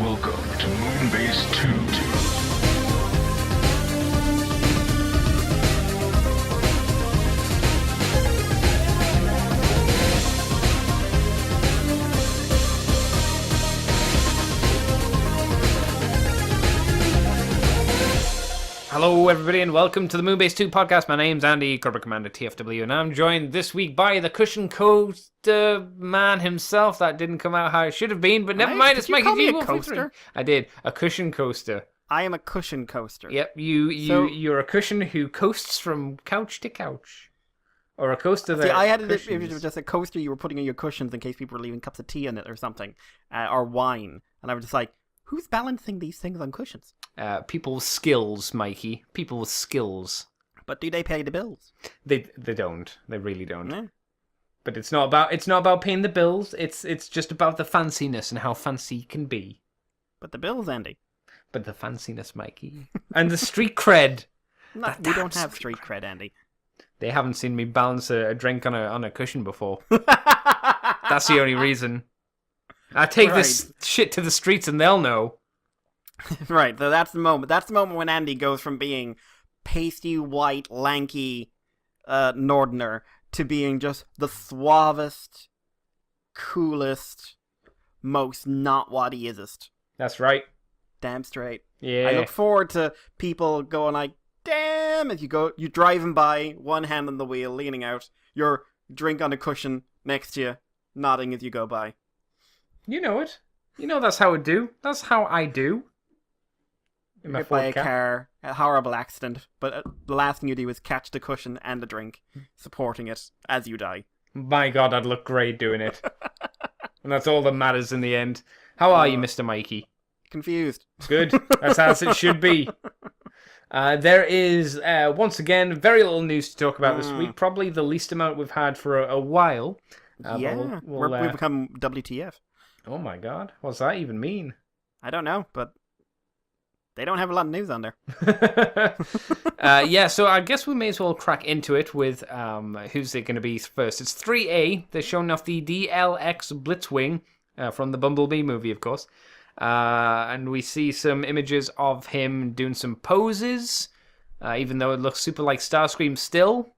Welcome to Moonbase 2. Hello everybody and welcome to the Moonbase 2 podcast. My name's Andy, Corporate Commander TFW, and I'm joined this week by the cushion coaster man himself. That didn't come out how it should have been, but never mind, it's Mikey G. Did you call me a coaster? I did. A cushion coaster. I am a cushion coaster. Yep, you're a cushion who coasts from couch to couch. Or a coaster that... See, I had it if it was just a coaster you were putting on your cushions in case people were leaving cups of tea in it or something, or wine. And I was just like, who's balancing these things on cushions? People with skills, Mikey. People with skills. But do they pay the bills? They don't. They really don't. Yeah. But it's not about paying the bills. It's just about the fanciness and how fancy can be. But the bills, Andy. But the fanciness, Mikey. And the street cred. No, we don't have street cred, Andy. They haven't seen me balance a drink on a cushion before. That's the only reason. I take this shit to the streets and they'll know. Right, so that's the moment. That's the moment when Andy goes from being pasty, white, lanky northerner to being just the suavest, coolest, most not what he isest. That's right. Damn straight. Yeah. I look forward to people going like, damn, as you're driving by, one hand on the wheel, leaning out, your drink on a cushion next to you, nodding as you go by. You know it. You know that's how I do. That's how I do. Hit by a car, a horrible accident, but the last thing you do is catch the cushion and the drink, supporting it as you die. My God, I'd look great doing it. And that's all that matters in the end. How are you, Mr. Mikey? Confused. Good. That's as it should be. There is, once again, very little news to talk about this week. Probably the least amount we've had for a while. Yeah, we've become WTF. Oh my God, what's that even mean? I don't know, but they don't have a lot of news on there. Yeah, so I guess we may as well crack into it with who's it going to be first. It's 3A. They're showing off the DLX Blitzwing from the Bumblebee movie, of course. And we see some images of him doing some poses, even though it looks super like Starscream still.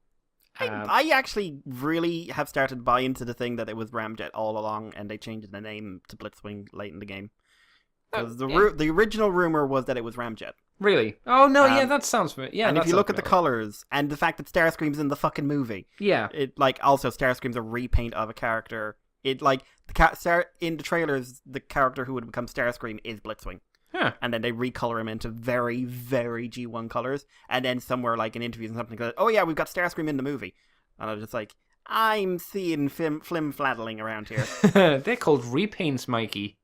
I actually really have started buying into the thing that it was Ramjet all along, and they changed the name to Blitzwing late in the game. Because the original rumor was that it was Ramjet. Really? Oh no, yeah, that sounds familiar. Yeah, and if you look at the colors and the fact that Starscream's in the fucking movie, yeah, it like also Starscream's a repaint of a character. It like in the trailers, the character who would become Starscream is Blitzwing. Huh. And then they recolor him into very, very G1 colors. And then somewhere like in interviews and something like, oh yeah, we've got Starscream in the movie. And I was just like, I'm seeing flim-fladdling around here. They're called repaints, Mikey.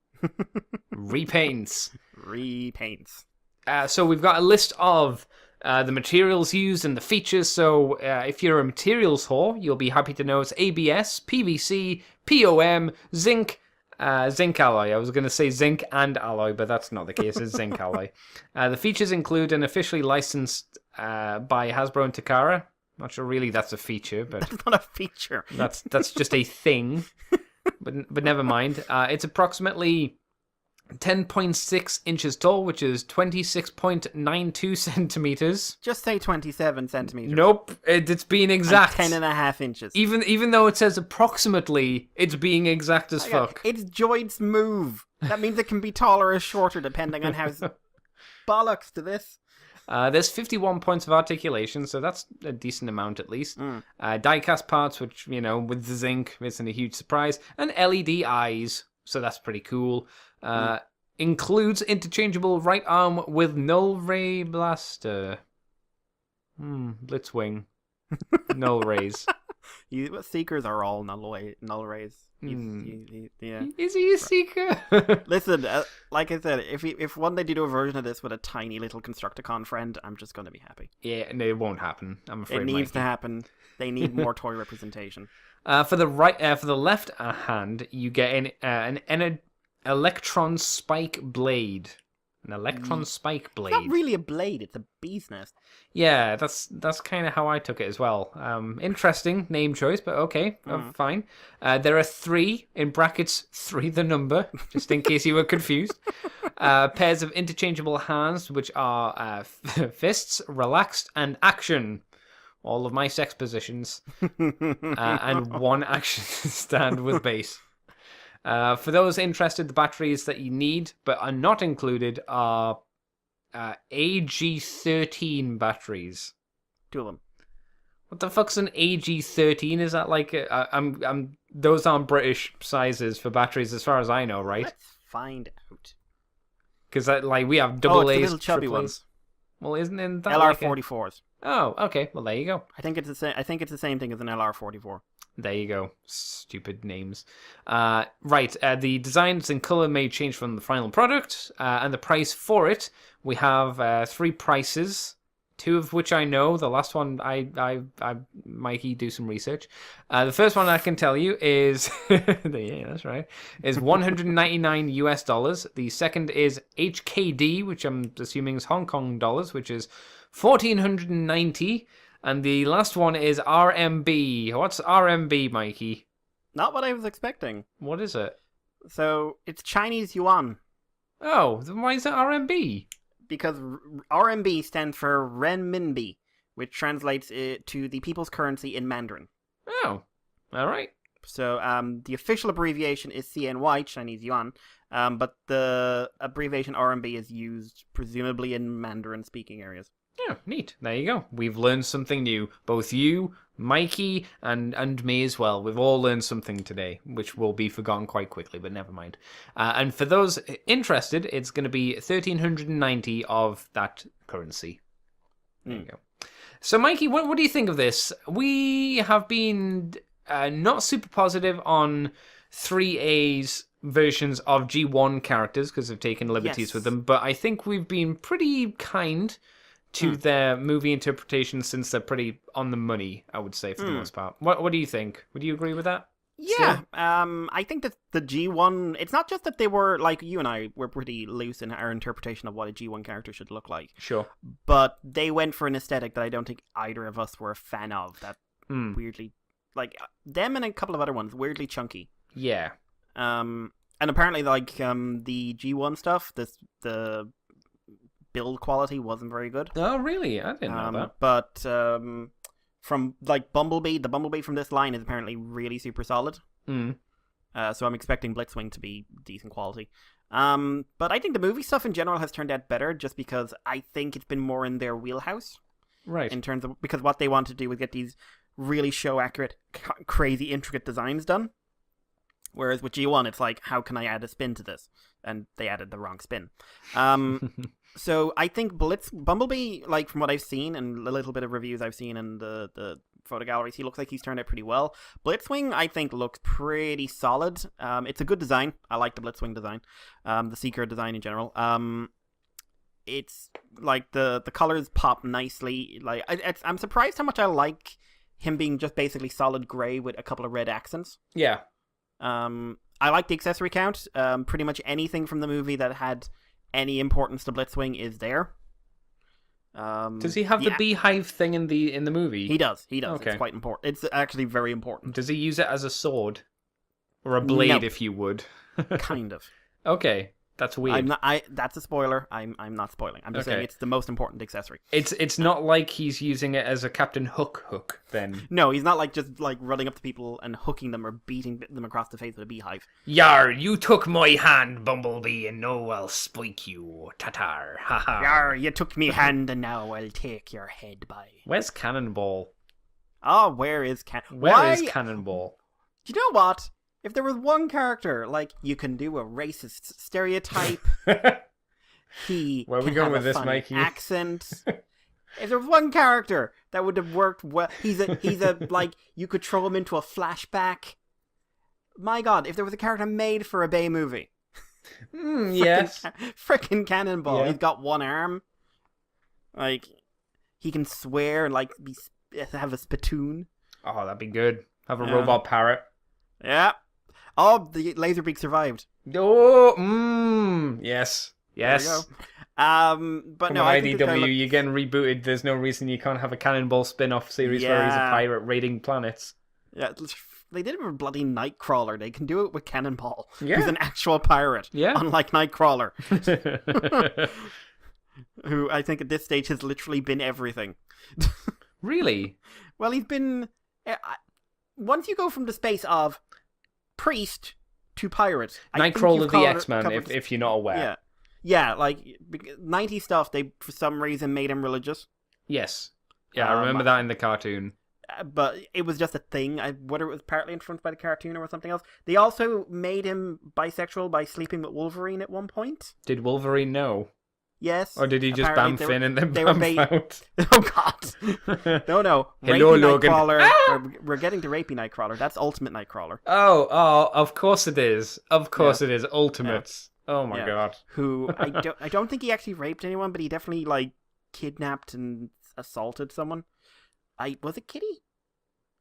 Repaints. So we've got a list of the materials used and the features. So if you're a materials whore, you'll be happy to know it's ABS, PVC, POM, zinc, zinc alloy. I was going to say zinc and alloy, but that's not the case. It's zinc alloy. The features include an officially licensed by Hasbro and Takara. Not sure really that's a feature, but that's not a feature. That's just a thing. But never mind. It's approximately 10.6 inches tall, which is 26.92 centimeters. Just say 27 centimeters. Nope, it's being exact. 10.5 inches. Even though it says approximately, it's being exact as fuck. It's Joyd's move. That means it can be taller or shorter depending on how bollocks to this. There's 51 points of articulation, so that's a decent amount at least. Die-cast parts, which, with the zinc, isn't a huge surprise. And LED eyes, so that's pretty cool. Includes interchangeable right arm with null ray blaster. Blitzwing. Null rays. Seekers are all null rays. Yeah. Is he a seeker? Listen, like I said, if one day they do a version of this with a tiny little Constructicon friend, I'm just going to be happy. Yeah, no, it won't happen. I'm afraid it needs to happen. They need more toy representation. For the left hand, you get an electron spike blade. An electron spike blade. It's not really a blade, it's a bee's nest. Yeah, that's kind of how I took it as well. Interesting name choice, but okay, fine. There are 3, in brackets, 3 the number, just in case you were confused. Pairs of interchangeable hands, which are fists, relaxed, and action. All of my sex positions. And 1 action stand with base. For those interested, the batteries that you need but are not included are AG13 batteries. 2 of them. What the fuck's an AG13? Is that like those aren't British sizes for batteries as far as I know, right? Let's find out. Because like we have double it's the A's, little chubby triple A's. ones. Well, isn't that LR44s. Oh, okay. Well, there you go. I think it's the same thing as an LR44. There you go. Stupid names. Right. The designs and color may change from the final product, and the price for it. We have 3 prices, 2 of which I know. The last one, I Mikey, do some research. The first one I can tell you is, yeah, that's right, is $199 US. The second is HKD, which I'm assuming is Hong Kong dollars, which is 1,490. And the last one is RMB. What's RMB, Mikey? Not what I was expecting. What is it? So, it's Chinese yuan. Oh, then why is it RMB? Because RMB stands for renminbi, which translates to the people's currency in Mandarin. Oh, all right. So, the official abbreviation is CNY, Chinese yuan, but the abbreviation RMB is used presumably in Mandarin-speaking areas. Yeah, neat. There you go. We've learned something new. Both you, Mikey, and me as well. We've all learned something today, which will be forgotten quite quickly, but never mind. And for those interested, it's going to be 1,390 of that currency. There you go. So, Mikey, what do you think of this? We have been not super positive on 3A's versions of G1 characters because they've taken liberties with them, but I think we've been pretty kind to their movie interpretation since they're pretty on the money, I would say, for the most part. What do you think? Would you agree with that? Yeah, I think that the G1, it's not just that they were, like you and I, were pretty loose in our interpretation of what a G1 character should look like. Sure. But they went for an aesthetic that I don't think either of us were a fan of, that weirdly, like, them and a couple of other ones, weirdly chunky. Yeah. And apparently, like, the G1 stuff, the build quality wasn't very good. Oh, really? I didn't know that. But from like Bumblebee, the Bumblebee from this line is apparently really super solid. So I'm expecting Blitzwing to be decent quality. But I think the movie stuff in general has turned out better just because I think it's been more in their wheelhouse. Right. In terms of, because what they want to do is get these really show accurate, crazy, intricate designs done. Whereas with G1, it's like, how can I add a spin to this? And they added the wrong spin. So I think Bumblebee, like from what I've seen and a little bit of reviews I've seen in the photo galleries, he looks like he's turned out pretty well. Blitzwing, I think, looks pretty solid. It's a good design. I like the Blitzwing design. The Seeker design in general. It's like the colors pop nicely. Like I'm surprised how much I like him being just basically solid gray with a couple of red accents. Yeah. I like the accessory count. Pretty much anything from the movie that had any importance to Blitzwing is there. Does he have the beehive thing in the movie? He does. Okay. It's quite important. It's actually very important. Does he use it as a sword? Or a blade, if you would? Kind of. Okay. That's weird. That's a spoiler. I'm not spoiling. I'm just saying it's the most important accessory. It's not like he's using it as a Captain Hook then. No, he's not like just like running up to people and hooking them or beating them across the face with a beehive. Yar, you took my hand, Bumblebee, and now I'll spike you, tatar. Haha. Yar, you took me hand and now I'll take your head by. Where's Cannonball? Oh, where is Cannonball? Do you know what? If there was one character, like, you can do a racist stereotype, he Where are we can going have with a this, funny Mikey? accent. If there was one character that would have worked well, he's a like, you could throw him into a flashback. My God, if there was a character made for a Bee movie. Yes. Frickin' Cannonball. Yeah. He's got one arm. Like, he can swear and, like, have a spittoon. Oh, that'd be good. Have a robot parrot. Yeah. Oh, the Laserbeak survived. Oh, yes. Yes. There we But Come no, on, I think this guy IDW, you're getting rebooted. There's no reason you can't have a Cannonball spin-off series where he's a Yeah. pirate raiding planets. Yeah, they did it with bloody Nightcrawler. They can do it with Cannonball. Yeah. He's an actual pirate. Yeah. Unlike Nightcrawler, who I think at this stage has literally been everything. Really? Well, he's been... once you go from the space of priest to pirate... I think Nightcrawler you've of the covered- X-Men, covered- if you're not aware. Yeah. Yeah, like, 90 stuff, they for some reason made him religious. Yes. Yeah, I remember that in the cartoon. But it was just a thing, whether it was partly influenced by the cartoon or something else. They also made him bisexual by sleeping with Wolverine at one point. Did Wolverine know? Yes. Or did he just Apparently bamf in and then they were bamf out? Oh, God. No. Hello, Rapey Logan. Nightcrawler. We're getting to Rapey Nightcrawler. That's Ultimate Nightcrawler. Oh, of course it is. Of course it is. Ultimates. Oh my Yeah. god. Who, I don't think he actually raped anyone, but he definitely, like, kidnapped and assaulted someone. Was it Kitty?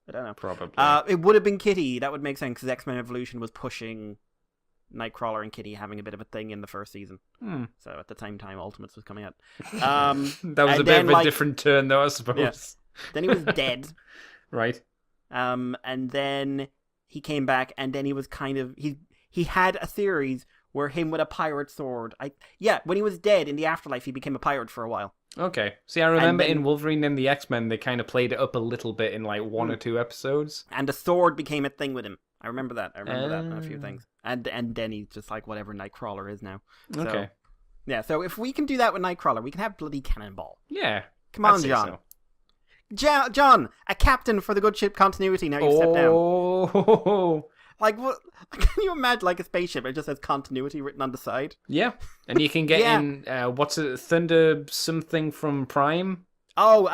I don't know. Probably. It would have been Kitty. That would make sense, because X-Men Evolution was pushing Nightcrawler and Kitty having a bit of a thing in the first season. So at the same time Ultimates was coming out. That was and a bit then, of a like, different turn, though, I suppose. Yeah. Then he was dead. Right. And then he came back, and then he was kind of... He had a series where him with a pirate sword... when he was dead in the afterlife, he became a pirate for a while. Okay. See, I remember then- in Wolverine and the X-Men, they kind of played it up a little bit in like one or two episodes. And the sword became a thing with him. I remember that. that and a few things. And then he's just like whatever Nightcrawler is now. So, Okay. Yeah, so if we can do that with Nightcrawler, we can have bloody Cannonball. Yeah. Come on, I'd say John. so. John, a captain for the good ship continuity. Now you step down. Oh. Like, what? Can you imagine, like, a spaceship? It just has continuity written on the side. Yeah. And you can get Yeah. in, what's it, Thunder something from Prime? Oh,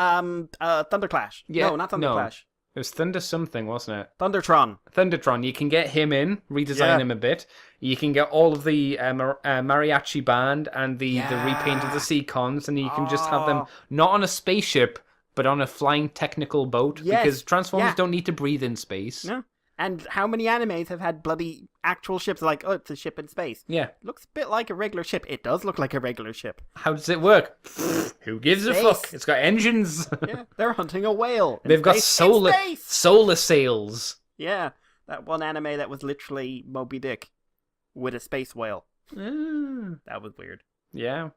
Thunderclash. Yeah, No, not no. Thunderclash. It was Thunder something, wasn't it? Thundertron. Thundertron. You can get him in, redesign Yeah. him a bit. You can get all of the mariachi band and the repaint of the Seacons, and you can just have them Oh. not on a spaceship, but on a flying technical boat. Yes, Because Transformers yeah. don't need to breathe in space. No. And how many animes have had bloody actual ships like, oh, it's a ship in space? Yeah. Looks a bit like a regular ship. It does look like a regular ship. How does it work? Who gives a Space. fuck? It's got engines. Yeah, they're hunting a whale. in They've got space. In space! solar sails. Yeah, that one anime that was literally Moby Dick with a space whale. That was weird. Yeah.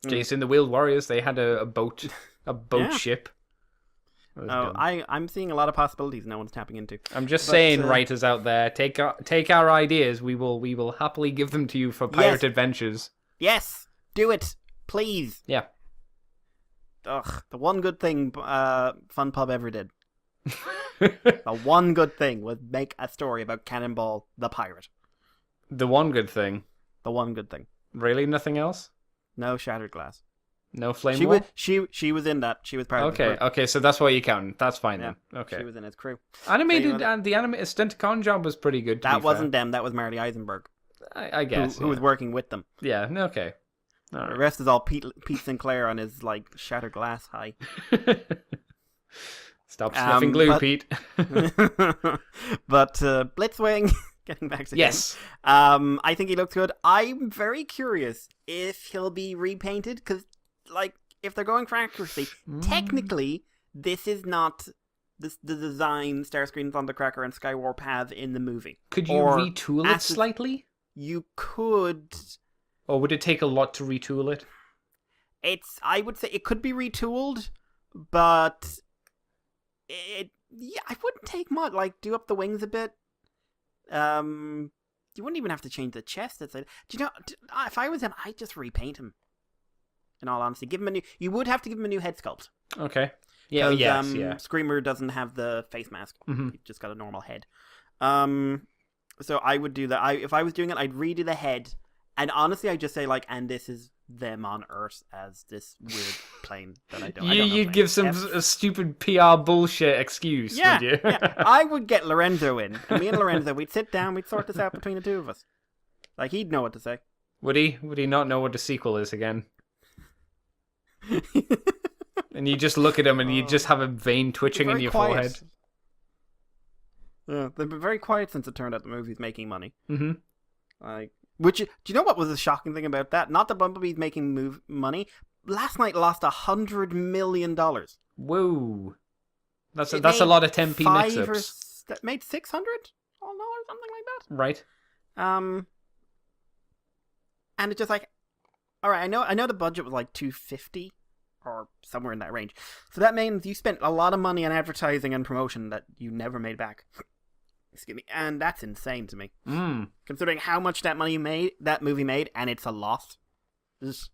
Mm. Jason the Wheeled Warriors, they had a boat Yeah. ship. That was Oh, dumb. I'm seeing a lot of possibilities no one's tapping into. I'm just But, saying, writers out there, take our ideas. We will happily give them to you for pirate Yes. adventures. Yes, do it, please. Yeah. Ugh, the one good thing Fun Pub ever did. The one good thing was make a story about Cannonball the pirate. The one good thing. The one good thing. Really, nothing else. No shattered glass. No flame She wall. was she was in that. She was part of the Okay, crew. okay, so that's what you count. That's fine Yeah, then. Okay. She was in his crew. Animated So, and the animated stunt-con job was pretty good. To That be wasn't them. That was Marty Eisenberg, fair. I guess. who was working with them. Yeah. Okay. All The right. rest is all Pete Sinclair on his like shattered glass high. Stop sniffing glue, but- Pete. But Blitzwing, getting back to him, Yes. I think he looks good. I'm very curious if he'll be repainted because, like, if they're going for accuracy, technically this is not the design Starscream, Thundercracker, and Skywarp have in the movie. Could you Or retool it acid- slightly? You could. Or would it take a lot to retool it? I would say it could be retooled, but I wouldn't take much. Like, do up the wings a bit. You wouldn't even have to change the chest. It's like, do you know? If I was him, I'd just repaint him. In all honesty, give him a new. You would have to give him a new head sculpt. Okay. Yeah. 'Cause, Yes. Yeah. Screamer doesn't have the face mask. Mhm. He's just got a normal head. So I would do that. If I was doing it, I'd redo the head, and honestly, I'd just say like, and this is them on Earth as this weird plane that I don't. I don't know You'd planes. give some F- stupid PR bullshit excuse, Yeah, would you? yeah. I would get Lorenzo in, and me and Lorenzo, we'd sit down, we'd sort this out between the two of us. Like he'd know what to say. Would he? Would he not know what the sequel is again? And you just look at him, and you just have a vein twitching in Very your quiet. forehead. Yeah, they've been very quiet since it turned out the movie's making money. Mm-hmm. Like, Which, do you know what was the shocking thing about that? Not that Bumblebee's making money. Last night lost $100 million. Whoa. That's a lot of 10p mix-ups. That made $600 or something like that. Right. And it's just like, all right, I know the budget was like $250 or somewhere in that range. So that means you spent a lot of money on advertising and promotion that you never made back. Excuse me, and that's insane to me. Considering how much that movie made, and it's a loss. That's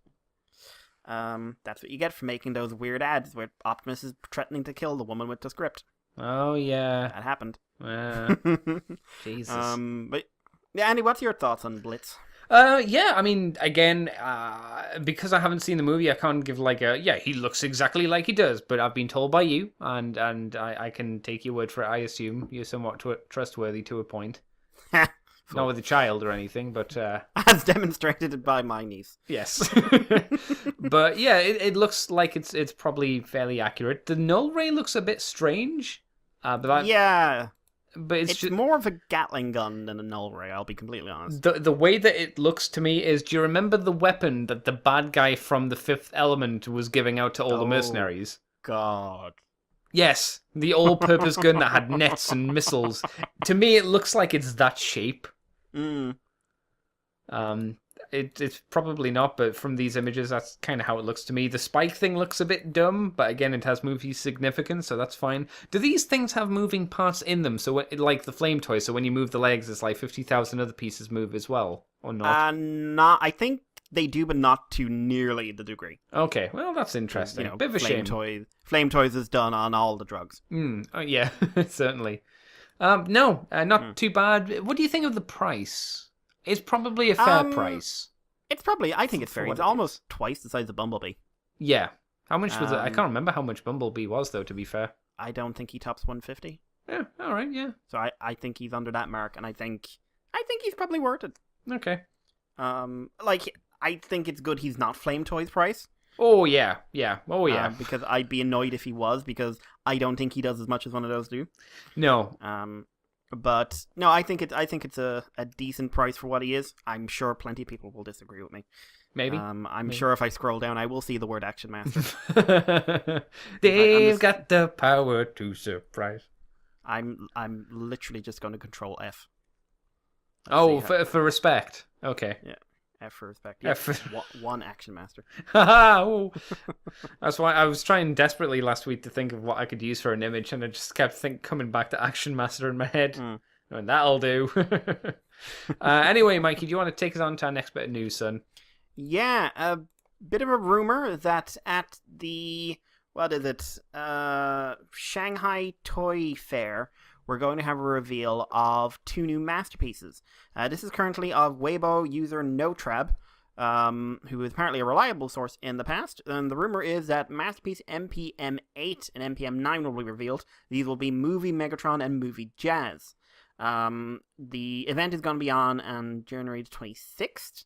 what you get for making those weird ads where Optimus is threatening to kill the woman with the script. Oh yeah, that happened. Jesus. But yeah, Andy, what's your thoughts on Blitz? Yeah, I mean, again, because I haven't seen the movie, I can't give he looks exactly like he does, but I've been told by you, and I can take your word for it. I assume you're somewhat trustworthy to a point. Not with a child or anything, but... As demonstrated by my niece. Yes. But yeah, it looks like it's probably fairly accurate. The null ray looks a bit strange. Yeah. But it's just more of a Gatling gun than a null ray, I'll be completely honest. The way that it looks to me is, do you remember the weapon that the bad guy from The Fifth Element was giving out to all the mercenaries? God. Yes, the all-purpose gun that had nets and missiles. To me, it looks like it's that shape. It's probably not, but from these images, that's kind of how it looks to me. The spike thing looks a bit dumb, but again, it has movie significance, so that's fine. Do these things have moving parts in them? So, like the flame toy, so when you move the legs, it's like 50,000 other pieces move as well, or not? I think they do, but not to nearly the degree. Okay, well, that's interesting. You know, bit of a shame. Flame toys is done on all the drugs. Oh, yeah, certainly. Not too bad. What do you think of the price? It's probably a fair price. I think it's fair. It's almost twice the size of Bumblebee. Yeah. How much was it? I can't remember how much Bumblebee was, though, to be fair. I don't think he tops 150. Yeah, alright, yeah. So I think he's under that mark, and I think he's probably worth it. Okay. I think it's good he's not Flame Toy's price. Oh, yeah. Oh, yeah. Because I'd be annoyed if he was, because I don't think he does as much as one of those do. No. But no, I think it's a decent price for what he is. I'm sure plenty of people will disagree with me. Maybe. I'm sure if I scroll down, I will see the word Action Master. They've got the power to surprise. I'm literally just going to Control F. For respect. Okay. Yeah. F for respect. Yeah. One Action Master. That's why I was trying desperately last week to think of what I could use for an image, and I just kept coming back to Action Master in my head. And that'll do. Anyway, Mikey, do you want to take us on to our next bit of news, son? Yeah, a bit of a rumor that at the Shanghai Toy Fair, we're going to have a reveal of 2 new masterpieces. This is currently of Weibo user NoTrab, who is apparently a reliable source in the past. And the rumor is that Masterpiece MPM8 and MPM9 will be revealed. These will be Movie Megatron and Movie Jazz. The event is going to be on January 26th.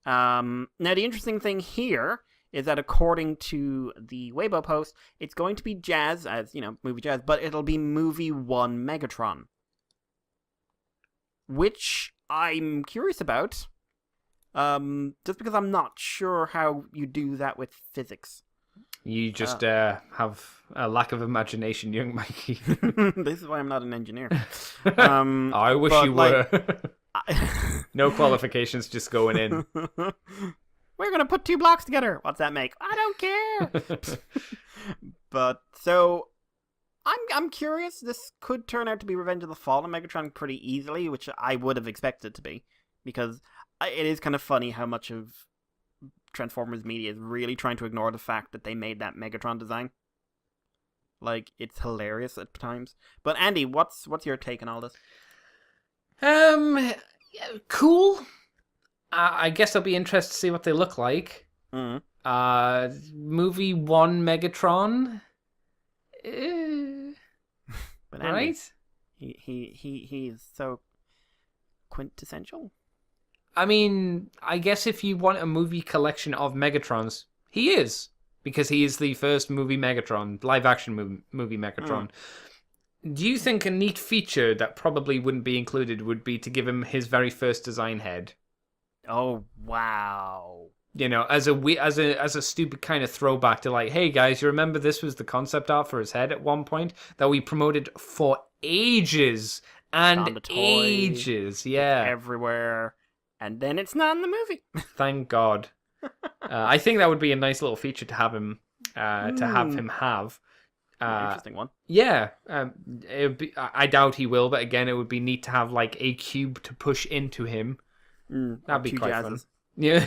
Now, the interesting thing here is that according to the Weibo post, it's going to be Jazz, as, Movie Jazz, but it'll be Movie 1 Megatron. Which I'm curious about, just because I'm not sure how you do that with physics. You just have a lack of imagination, young Mikey. This is why I'm not an engineer. I wish you were. No qualifications, just going in. We're going to put 2 blocks together. What's that make? I don't care. But, so, I'm curious. This could turn out to be Revenge of the Fallen Megatron pretty easily, which I would have expected it to be. Because it is kind of funny how much of Transformers media is really trying to ignore the fact that they made that Megatron design. Like, it's hilarious at times. But, Andy, what's your take on all this? Cool. I guess I'll be interested to see what they look like. Movie 1 Megatron. But Andy, right? He is so quintessential. I mean, I guess if you want a movie collection of Megatrons, he is. Because he is the first movie Megatron, live-action movie Megatron. Do you think a neat feature that probably wouldn't be included would be to give him his very first design head? Oh, wow. You know, as a stupid kind of throwback to like, hey guys, you remember this was the concept art for his head at one point that we promoted for ages On and the toy, ages. Yeah, everywhere. And then it's not in the movie. thank God. I think that would be a nice little feature to have him have. Interesting one. Yeah, it would be, I doubt he will, but again, it would be neat to have like a cube to push into him. That'd be quite fun. Yeah,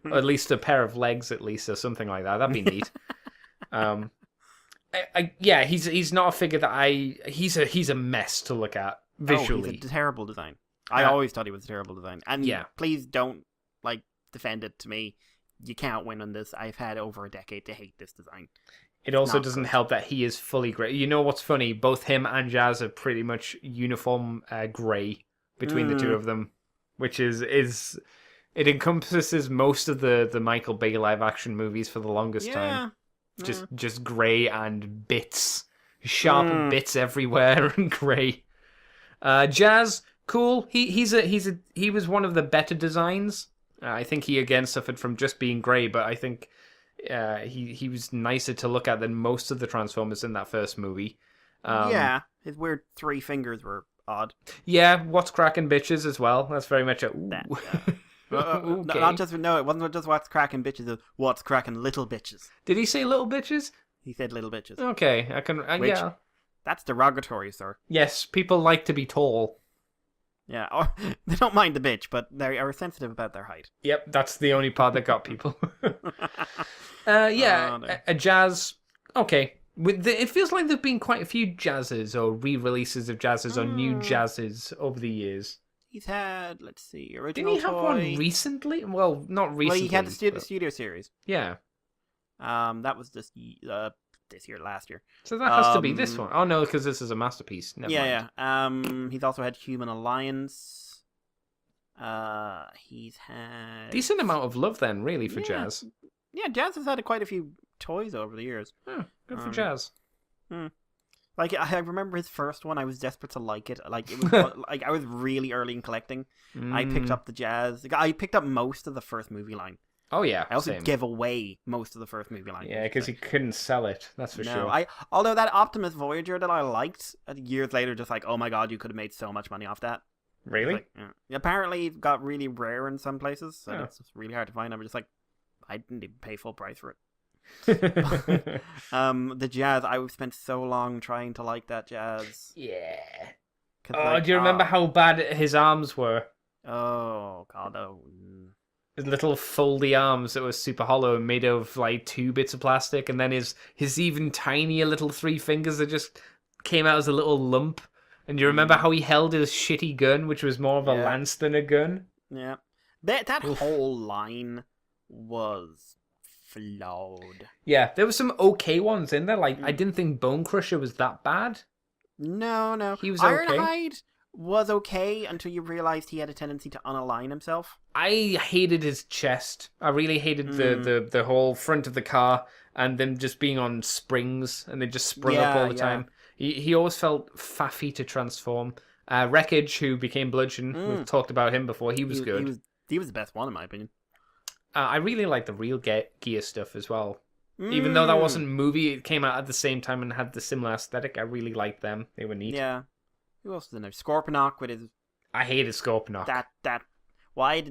or at least a pair of legs, at least, or something like that. That'd be neat. Yeah, he's not a figure that he's a mess to look at visually. Oh, he's a terrible design. I always thought he was a terrible design. And yeah, please don't defend it to me. You can't win on this. I've had over a decade to hate this design. It also doesn't help that he is fully grey. You know what's funny? Both him and Jazz are pretty much uniform grey between the two of them, which is it encompasses most of the Michael Bay live action movies for the longest time. Just grey and bits, sharp bits everywhere and grey. Jazz, cool. He was one of the better designs. I think he again suffered from just being grey, but I think he was nicer to look at than most of the Transformers in that first movie. His weird 3 fingers were odd. Yeah, what's cracking bitches as well. That's very much a ooh. Okay. It wasn't just what's cracking bitches. It was what's cracking little bitches. Did he say little bitches? He said little bitches. Okay, I can. Yeah, that's derogatory, sir. Yes, people like to be tall. Yeah, they don't mind the bitch, but they are sensitive about their height. Yep, that's the only part that got people. A Jazz. Okay, it feels like there've been quite a few Jazzes or re-releases of Jazzes or new Jazzes over the years. He's had, let's see, original Didn't he have toy. one recently? Well, not recently. Well, he had the studio series. Yeah. That was last year. So that has to be this one. Oh no, because this is a masterpiece. Never mind. Yeah. He's also had Human Alliance. He's had decent amount of love then, really, for Jazz. Yeah, Jazz has had quite a few toys over the years. Oh, good for Jazz. Like, I remember his first one. I was desperate to like it. Like, it was like I was really early in collecting. I picked up the Jazz. I picked up most of the first movie line. Oh yeah, I also same. gave away most of the first movie line. Yeah, because he couldn't sell it. That's for sure. Although that Optimus Voyager that I liked, years later, just like, oh my god, you could have made so much money off that. Really? Like, apparently, it got really rare in some places, so it's just really hard to find. I'm just like, I didn't even pay full price for it. The Jazz, I spent so long trying to like that Jazz. Yeah. Like, do you remember how bad his arms were? Oh god, oh. His little foldy arms that were super hollow and made of like 2 bits of plastic, and then his even tinier little 3 fingers that just came out as a little lump. And do you remember how he held his shitty gun, which was more of a lance than a gun? Yeah. That whole line was flawed. Yeah, there were some okay ones in there. Like, I didn't think Bone Crusher was that bad. No. He was okay. Ironhide was okay until you realized he had a tendency to unalign himself. I hated his chest. I really hated the whole front of the car and them just being on springs and they just sprung up all the time. He always felt faffy to transform. Wreckage, who became Bludgeon, we've talked about him before. He was good. He was the best one in my opinion. I really like the real gear stuff as well. Even though that wasn't a movie, it came out at the same time and had the similar aesthetic. I really liked them. They were neat. Yeah. Who else was in there? Scorponok with his... I hated Scorponok. Why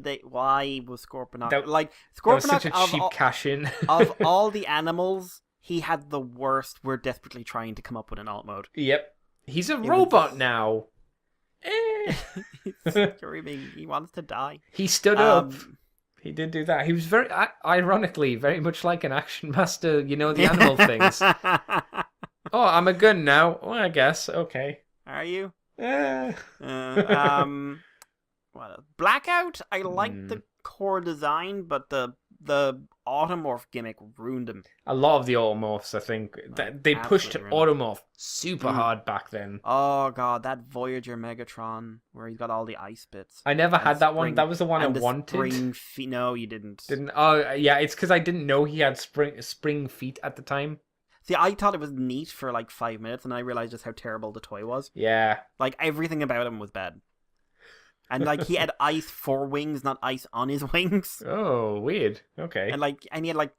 was Scorponok... Scorponok was such a cheap cash-in. Of all the animals, he had the worst. We're desperately trying to come up with an alt mode. Yep. He's a robot now. Screaming. He wants to die. He stood up. He did do that. He was very, ironically, very much like an Action Master, you know, the animal things. Oh, I'm a gun now. Well, I guess. Okay. Are you? Blackout, I liked the core design, but the Automorph gimmick ruined him. A lot of the Automorphs, I think, they pushed Automorph super hard back then. Oh god, that Voyager Megatron, where he's got all the ice bits. I never had that one. That was the one I wanted. No, you didn't. Oh, yeah, it's because I didn't know he had spring feet at the time. See, I thought it was neat for like 5 minutes, and I realized just how terrible the toy was. Yeah. Like, everything about him was bad. And like he had ice for wings, not ice on his wings. Oh, weird. Okay. And he had like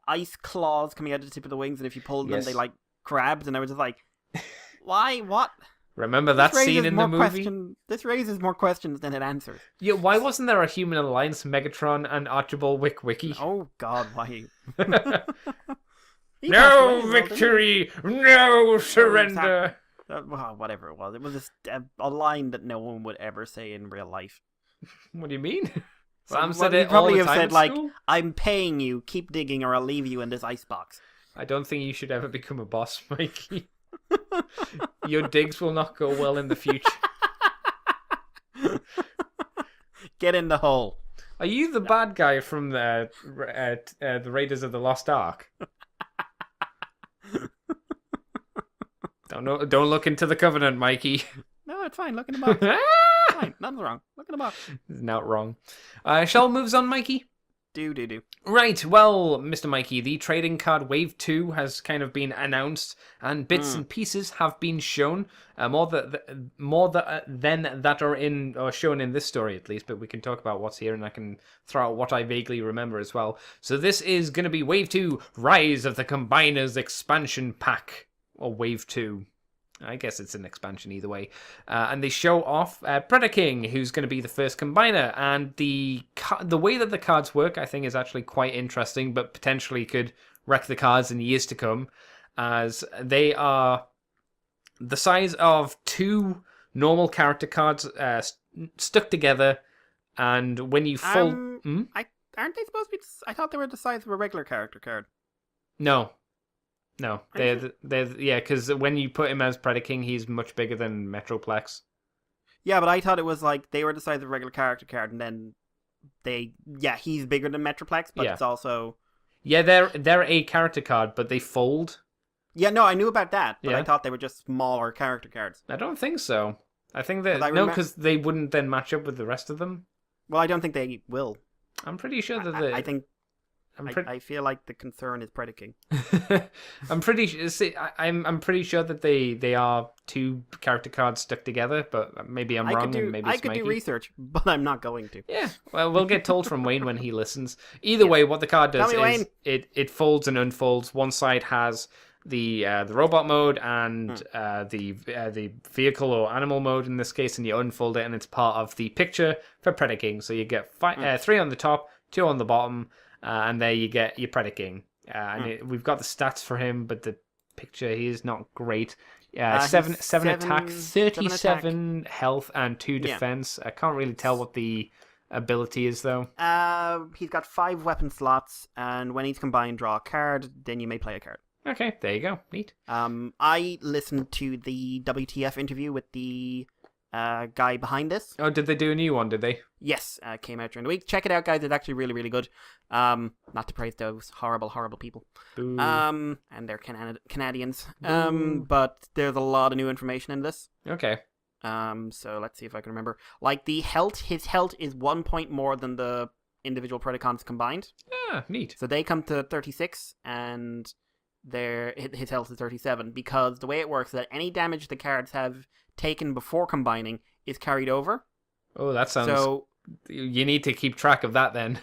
ice claws coming out of the tip of the wings, and if you pulled them, Yes. they like grabbed. And I was just like, why? What? Remember that scene in the movie? This raises more questions than it answers. Yeah, why wasn't there a Human Alliance Megatron and Archibald Wiki? Oh God, why? He passed away No as well, didn't victory, no surrender. well, whatever it was. It was just a line that no one would ever say in real life. What do you mean? Sam said he it all probably the have time said at like, school? "I'm paying you. Keep digging, or I'll leave you in this icebox." I don't think you should ever become a boss, Mikey. Your digs will not go well in the future. Get in the hole. Are you the bad guy from the Raiders of the Lost Ark? Don't look into the Covenant, Mikey. No, it's fine. Look in the box. Fine. Nothing's wrong. Look in the box. Not wrong. Shall we move on, Mikey? Do. Right, well, Mr. Mikey, the trading card Wave 2 has kind of been announced, and bits and pieces have been shown, more than that are in, or shown in this story at least, but we can talk about what's here, and I can throw out what I vaguely remember as well. So this is going to be Wave 2, Rise of the Combiners Expansion Pack, or Wave 2. I guess it's an expansion either way. And they show off Predaking, who's going to be the first combiner. And the way that the cards work, I think, is actually quite interesting, but potentially could wreck the cards in years to come, as they are the size of 2 normal character cards stuck together. And when you fold... Aren't they supposed to be... I thought they were the size of a regular character card. No, they're because when you put him as Predaking, he's much bigger than Metroplex. Yeah, but I thought it was like they were the size of a regular character card, and then he's bigger than Metroplex, but it's also... Yeah, they're a character card, but they fold. Yeah, no, I knew about that, but Yeah. I thought they were just smaller character cards. I don't think so. I think that... 'Cause I No, because they wouldn't then match up with the rest of them. Well, I don't think they will. I'm pretty sure that I think... I feel like the concern is Predaking. I'm pretty sure. See, I'm pretty sure that they are 2 character cards stuck together, but maybe I'm wrong, and maybe it's I could Mikey. do research, but I'm not going to. Yeah, well, we'll get told from Wayne when he listens. Either way, what the card does Tell me, is Wayne. it folds and unfolds. One side has the robot mode and the vehicle or animal mode in this case, and you unfold it, and it's part of the picture for Predaking. So you get 3 on the top, 2 on the bottom. And there you get your Predaking. We've got the stats for him, but the picture he is not great. 7 attack, 37 health, and 2 defense. I can't really tell what the ability is, though. He's got 5 weapon slots, and when he's combined, draw a card, then you may play a card. Okay, there you go. Neat. I listened to the WTF interview with the guy behind this. Oh, did they do a new one, did they? Yes, came out during the week. Check it out, guys. It's actually really, really good. Not to praise those horrible, horrible people. Boo. And they're Canadians. But there's a lot of new information in this. Okay. So let's see if I can remember. Like his health is 1 point more than the individual Predacons combined. Ah, neat. So they come to 36, and his health is 37, because the way it works is that any damage the cards have taken before combining is carried over. Oh, that sounds... So you need to keep track of that then.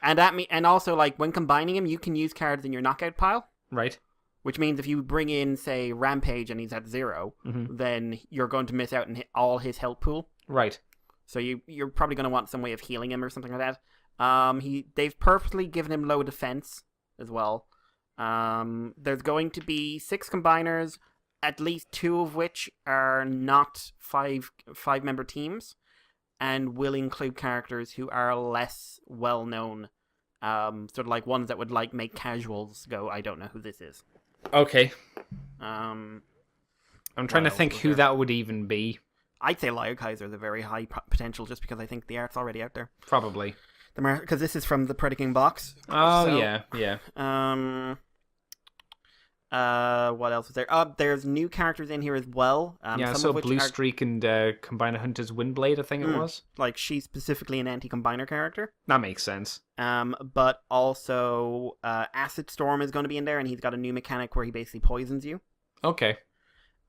and also, like, when combining him, you can use cards in your knockout pile. Right. Which means if you bring in, say, Rampage and he's at 0, then you're going to miss out on all his health pool. Right. So you're probably going to want some way of healing him or something like that. They've purposely given him low defense as well. There's going to be 6 combiners, at least 2 of which are not 5-member teams, and will include characters who are less well known. Sort of like ones that would like make casuals go, I don't know who this is. Okay. I'm trying to think who that would even be. I'd say Lio Kaiser is a very high potential, just because I think the art's already out there. Probably. Because this is from the Predaking box. Oh, so, yeah. What else is there? There's new characters in here as well. I saw Blue Streak and Combiner Hunter's Windblade, I think it was. Like, she's specifically an anti-combiner character. That makes sense. But also, Acid Storm is going to be in there, and he's got a new mechanic where he basically poisons you. Okay.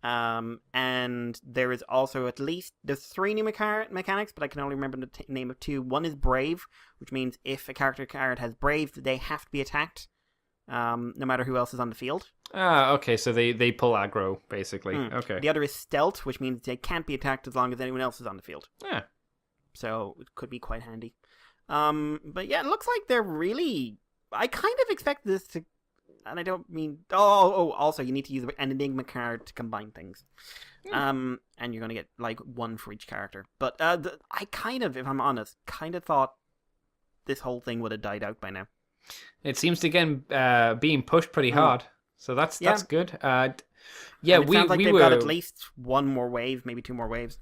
And there is also there's 3 new mechanics, but I can only remember the name of 2. One is Brave, which means if a character card has Brave, they have to be attacked, no matter who else is on the field. Ah, okay, so they pull aggro, basically. Okay. The other is Stealth, which means they can't be attacked as long as anyone else is on the field. Yeah. So it could be quite handy. But yeah, it looks like they're really... I kind of expect this to... And I don't mean... also, you need to use an Enigma card to combine things. And you're going to get, 1 for each character. But I kind of, if I'm honest, thought this whole thing would have died out by now. It seems to, again, being pushed pretty hard. So that's good. Yeah, we sounds like they've got at least 1 more wave, maybe 2 more waves.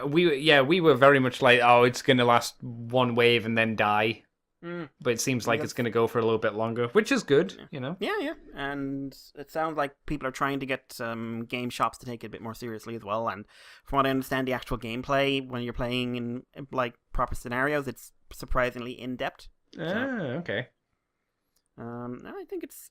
We were very much like, oh, it's going to last 1 wave and then die. But it seems like it's going to go for a little bit longer, which is good, you know? Yeah. And it sounds like people are trying to get game shops to take it a bit more seriously as well. And from what I understand, the actual gameplay, when you're playing in, proper scenarios, it's surprisingly in-depth. Okay. I think it's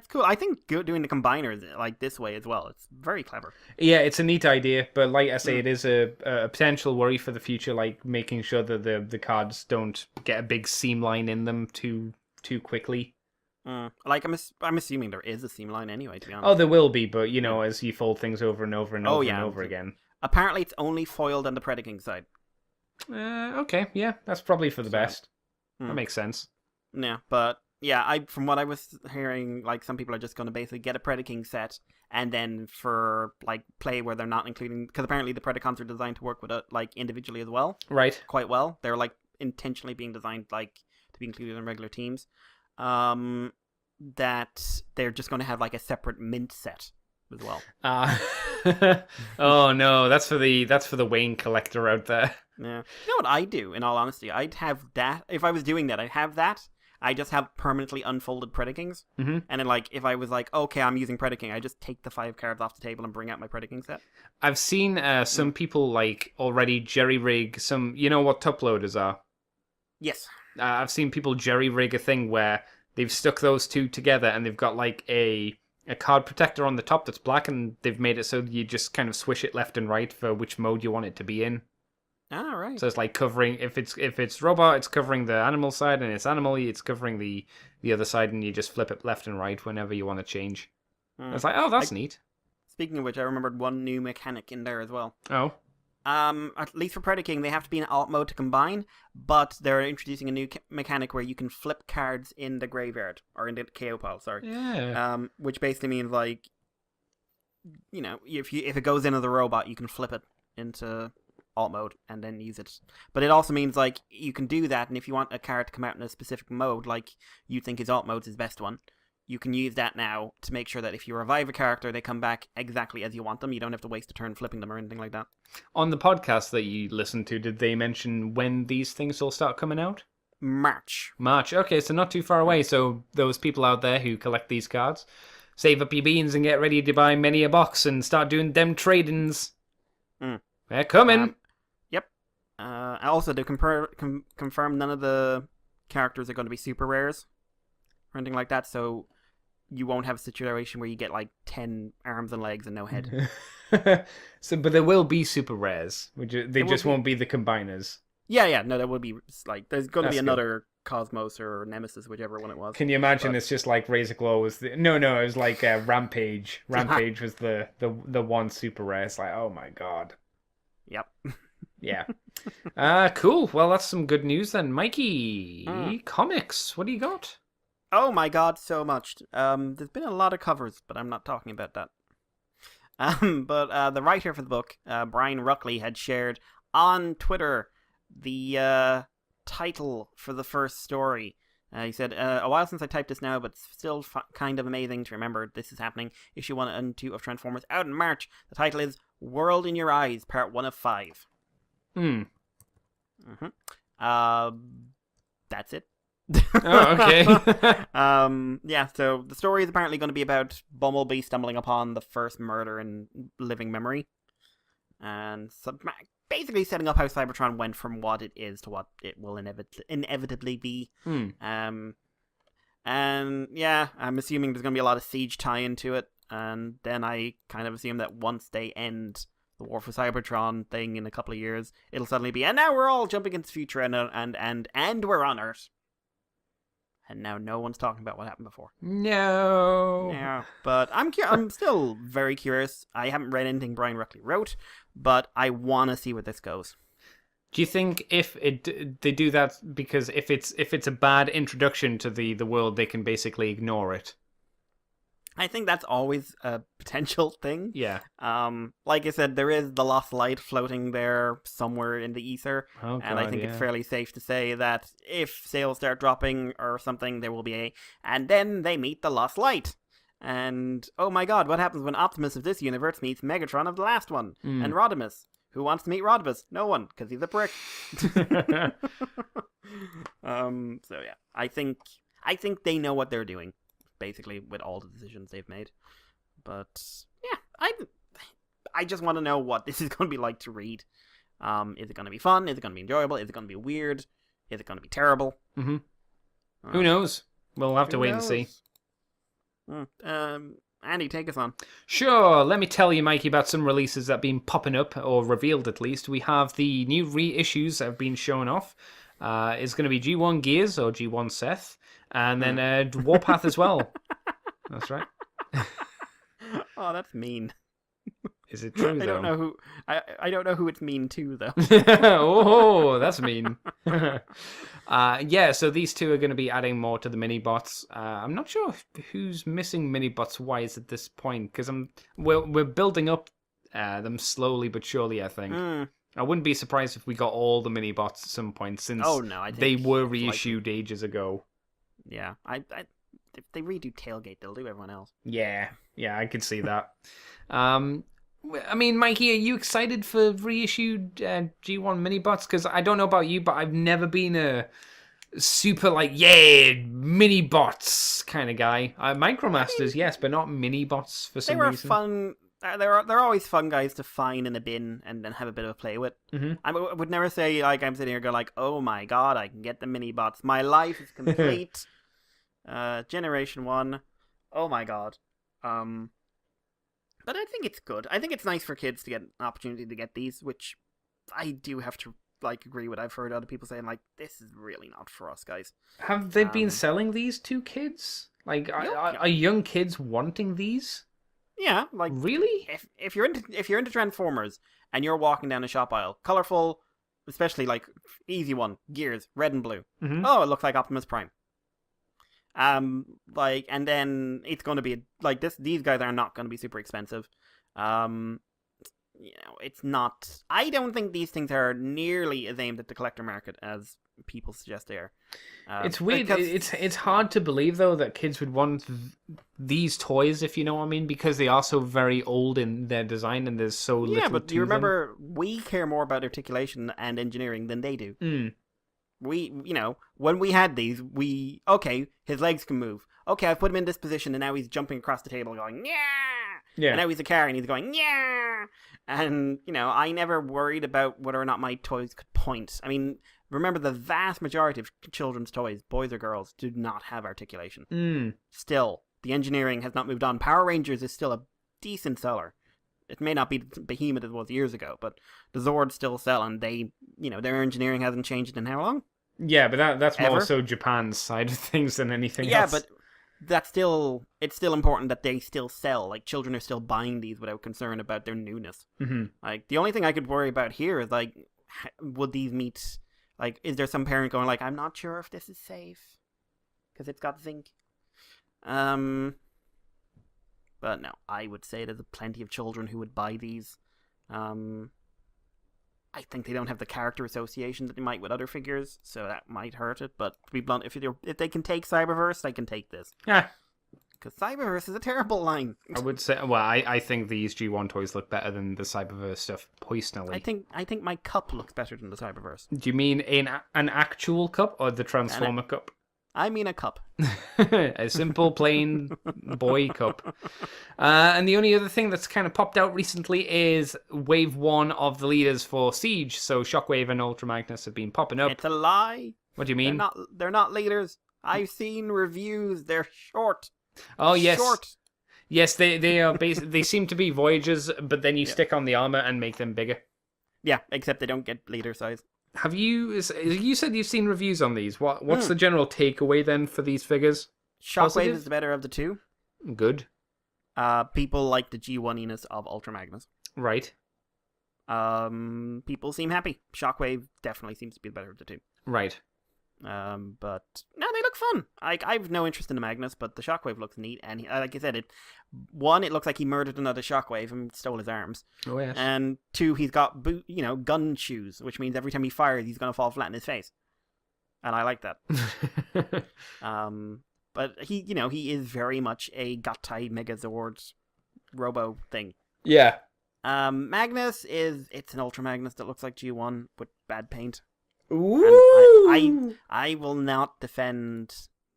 cool. I think doing the combiners this way as well. It's very clever. Yeah, it's a neat idea, but like I say, it is a potential worry for the future, making sure that the cards don't get a big seam line in them too quickly. I'm assuming there is a seam line anyway, to be honest. Oh, there will be, but as you fold things over and over and over and over again. Apparently, it's only foiled on the Predaking side. Okay, yeah, that's probably for the best. That makes sense. Yeah, but yeah, from what I was hearing, some people are just going to basically get a Predaking set, and then for play where they're not including, because apparently the Predacons are designed to work with it individually as well, right? Quite well. They're intentionally being designed to be included in regular teams. That they're just going to have a separate mint set as well. Oh no, that's for the Wayne collector out there. Yeah, you know what I do? In all honesty, I'd have that. If I was doing that, I'd have that. I just have permanently unfolded Predakings. And then, if I was okay, I'm using Predaking, I just take the 5 cards off the table and bring out my Predaking set. I've seen some people, already jerry-rig some... You know what top loaders are? Yes. I've seen people jerry-rig a thing where they've stuck those 2 together and they've got, a card protector on the top that's black, and they've made it so you just kind of swish it left and right for which mode you want it to be in. Ah, right. So it's covering, if it's robot, it's covering the animal side, and it's animal, it's covering the other side, and you just flip it left and right whenever you want to change. It's oh, that's neat. Speaking of which, I remembered 1 new mechanic in there as well. Oh. At least for Predaking, they have to be in alt mode to combine, but they're introducing a new mechanic where you can flip cards in the graveyard, or in the KO pile, sorry. Yeah. Which basically means, if it goes into the robot, you can flip it into alt mode and then use it. But it also means you can do that, and if you want a card to come out in a specific mode, you think his alt mode's his best one, you can use that now to make sure that if you revive a character, they come back exactly as you want them. You don't have to waste a turn flipping them or anything like that. On the podcast that you listened to, did they mention when these things will start coming out? March. Okay, so not too far away. So those people out there who collect these cards, save up your beans and get ready to buy many a box and start doing them trade-ins. They're coming. Yep. Also, they confirm none of the characters are going to be super rares or anything like that, so you won't have a situation where you get 10 arms and legs and no head. But there will be super rares. They just won't be the combiners. Yeah. No, there will be there's going to be another Cosmos or Nemesis, whichever one it was. Can you imagine? It's just Razor Claw was the... No, it was Rampage. Rampage was the 1 super rare. It's oh my god. Yep. Yeah. Cool. Well, that's some good news then. Mikey, comics. What do you got? Oh my god, so much. There's been a lot of covers, but I'm not talking about that. But the writer for the book, Brian Ruckley, had shared on Twitter the title for the first story. He said, a while since I typed this now, but still kind of amazing to remember this is happening. Issue 1 and 2 of Transformers out in March. The title is World in Your Eyes, Part 1 of 5. That's it. Oh, okay. Yeah, so the story is apparently going to be about Bumblebee stumbling upon the first murder in living memory. And so basically setting up how Cybertron went from what it is to what it will inevitably be. And yeah, I'm assuming there's going to be a lot of Siege tie into it. and then I kind of assume that once they end the War for Cybertron thing in a couple of years, it'll suddenly be, and now we're all jumping into the future, and we're on Earth. And now no one's talking about what happened before. No. Yeah, but I'm still very curious. I haven't read anything Brian Ruckley wrote, but I want to see where this goes. Do you think if they do that because if it's a bad introduction to the world, they can basically ignore it? I think that's always a potential thing. Yeah. Like I said, there is the lost light floating there somewhere in the ether, Oh, and I God, think yeah. it's fairly safe to say that if sales start dropping or something, there will be and then they meet the lost light. And, oh my god, what happens when Optimus of this universe meets Megatron of the last one? And Rodimus? Who wants to meet Rodimus? No one, because he's a prick. So yeah, I think they know what they're doing, basically, with all the decisions they've made. But yeah, I just want to know what this is going to be like to read. Is it going to be fun? Is it going to be enjoyable? Is it going to be weird? Is it going to be terrible? Mm-hmm. Who knows? We'll have to wait and see. Andy, take us on. Sure, let me tell you, Mikey, about some releases that have been popping up, or revealed at least. We have the new reissues that have been shown off. It's going to be G1 Gears, or G1 Seth, and then Warpath as well. That's right. Oh, that's mean. Is it true, though? I don't know who. I don't know who it's mean to, though. Oh, that's mean. Yeah, so these two are going to be adding more to the mini-bots. I'm not sure who's missing mini-bots-wise at this point, because we're building up them slowly but surely, I think. I wouldn't be surprised if we got all the mini-bots at some point, since I think they were reissued ages ago. Yeah, if they redo Tailgate, they'll do everyone else. Yeah, I could see that. I mean, Mikey, are you excited for reissued G1 mini-bots? Because I don't know about you, but I've never been a super, mini-bots kind of guy. Micromasters, yes, but not mini-bots for some reason. They were fun. They're always fun guys to find in a bin and then have a bit of a play with. Mm-hmm. I would never say, I'm sitting here going, oh my god, I can get the mini-bots. My life is complete. Generation 1. Oh my god. But I think it's good. I think it's nice for kids to get an opportunity to get these, which I do have to agree with. I've heard other people saying this is really not for us, guys. Have they been selling these to kids? Are young kids wanting these? Yeah, really? If you're into Transformers and you're walking down a shop aisle, colorful, especially easy one, Gears, red and blue. Mm-hmm. Oh, it looks like Optimus Prime. And then it's going to be this. These guys are not going to be super expensive. It's not. I don't think these things are nearly as aimed at the collector market as people suggest they are. It's weird. It's hard to believe though that kids would want these toys, if you know what I mean, because they are so very old in their design and there's so little. Yeah, but do you remember we care more about articulation and engineering than they do. Mm. We, when we had these, his legs can move. Okay, I've put him in this position, and now he's jumping across the table going, yeah! Yeah. And now he's a car, and he's going, yeah! And, I never worried about whether or not my toys could point. I mean, remember, the vast majority of children's toys, boys or girls, do not have articulation. Mm. Still, the engineering has not moved on. Power Rangers is still a decent seller. It may not be the behemoth it was years ago, but the Zords still sell, and they, their engineering hasn't changed in how long? Yeah, but that's more so Japan's side of things than anything else. Yeah, but it's still important that they still sell. Children are still buying these without concern about their newness. Mm-hmm. The only thing I could worry about here is, would these meet, is there some parent going, I'm not sure if this is safe, because it's got zinc. But no, I would say there's plenty of children who would buy these. I think they don't have the character association that they might with other figures, so that might hurt it. But to be blunt, if they can take Cyberverse, they can take this. Yeah. Because Cyberverse is a terrible line. I would say, I think these G1 toys look better than the Cyberverse stuff, personally. I think my cup looks better than the Cyberverse. Do you mean an actual cup or the Transformer cup? I mean a cup. A simple, plain boy cup. And the only other thing that's kind of popped out recently is Wave 1 of the leaders for Siege. So Shockwave and Ultra Magnus have been popping up. It's a lie. What do you mean? They're not leaders. I've seen reviews. They're short. Oh, yes. Short. Yes, they are. They seem to be Voyagers, but then you stick on the armor and make them bigger. Yeah, except they don't get leader size. Have you? You said you've seen reviews on these. What's the general takeaway then for these figures? Shockwave Positive? is the better of the two. Good. People like the G1-iness of Ultra Magnus. Right. People seem happy. Shockwave definitely seems to be the better of the two. Right. But no, they look fun. I've no interest in the Magnus, but the Shockwave looks neat. And like I said, it looks like he murdered another Shockwave and stole his arms. Oh yes. And 2, he's got gun shoes, which means every time he fires, he's gonna fall flat in his face. And I like that. But he is very much a Gottai Megazord Robo thing. Yeah. Magnus it's an Ultra Magnus that looks like G1 with bad paint. Ooh. And I will not defend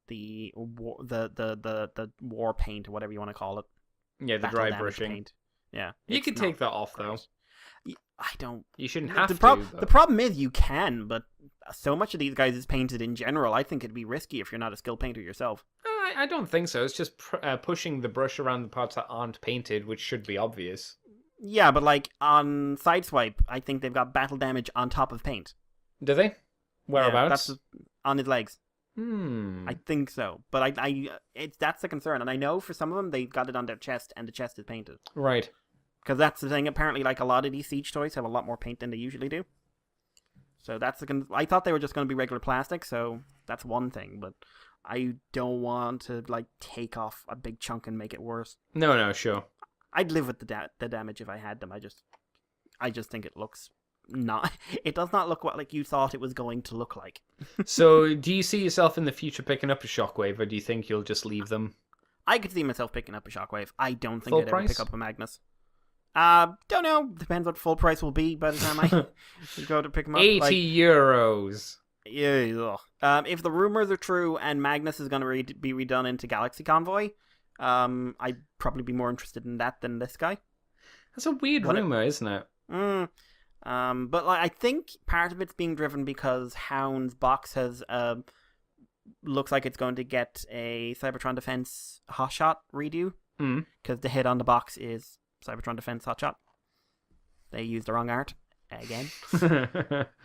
the war paint or whatever you want to call it. Yeah, the Battle dry damage brushing. paint. Yeah, You can take that off though. I don't. You shouldn't have to. The problem is you can, but so much of these guys is painted in general. I think it'd be risky if you're not a skilled painter yourself. I don't think so. It's just pushing the brush around the parts that aren't painted, which should be obvious. Yeah, but like on Sideswipe, I think they've got battle damage on top of paint. Do they? Whereabouts? Yeah, that's on his legs. I think so, but that's the concern, and I know for some of them they've got it on their chest, and the chest is painted. Right. Because that's the thing. Apparently, like a lot of these Siege toys have a lot more paint than they usually do. So that's I thought they were just going to be regular plastic, so that's one thing. But I don't want to like take off a big chunk and make it worse. No, sure. I'd live with the damage if I had them. I just think it looks not. It does not look like you thought it was going to look like. So, do you see yourself in the future picking up a Shockwave, or do you think you'll just leave them? I could see myself picking up a Shockwave. I don't think Full I'd price? ever pick up a Magnus. Don't know. Depends what full price will be by the time I go to pick them up. 80 euros. Yeah. If the rumors are true and Magnus is going to be redone into Galaxy Convoy, I'd probably be more interested in that than this guy. That's a weird rumor, isn't it? But like, I think part of it's being driven because Hound's box has looks like it's going to get a Cybertron Defense Hotshot redo. Because the head on the box is Cybertron Defense Hotshot. They used the wrong art again.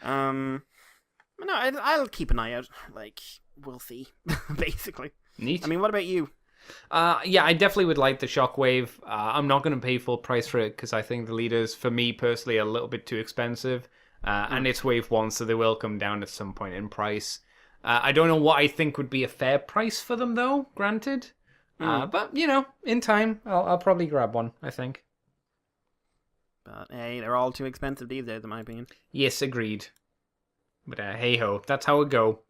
No, I'll keep an eye out. Like, we'll see. Basically. Neat. I mean, what about you? Yeah, I definitely would like the Shockwave. I'm not going to pay full price for it because I think the leaders, for me personally, are a little bit too expensive. And it's wave 1, so they will come down at some point in price. I don't know what I think would be a fair price for them, though, granted. But, in time, I'll probably grab one, I think. But, hey, they're all too expensive these days, in my opinion. Yes, agreed. But, hey-ho, that's how it go.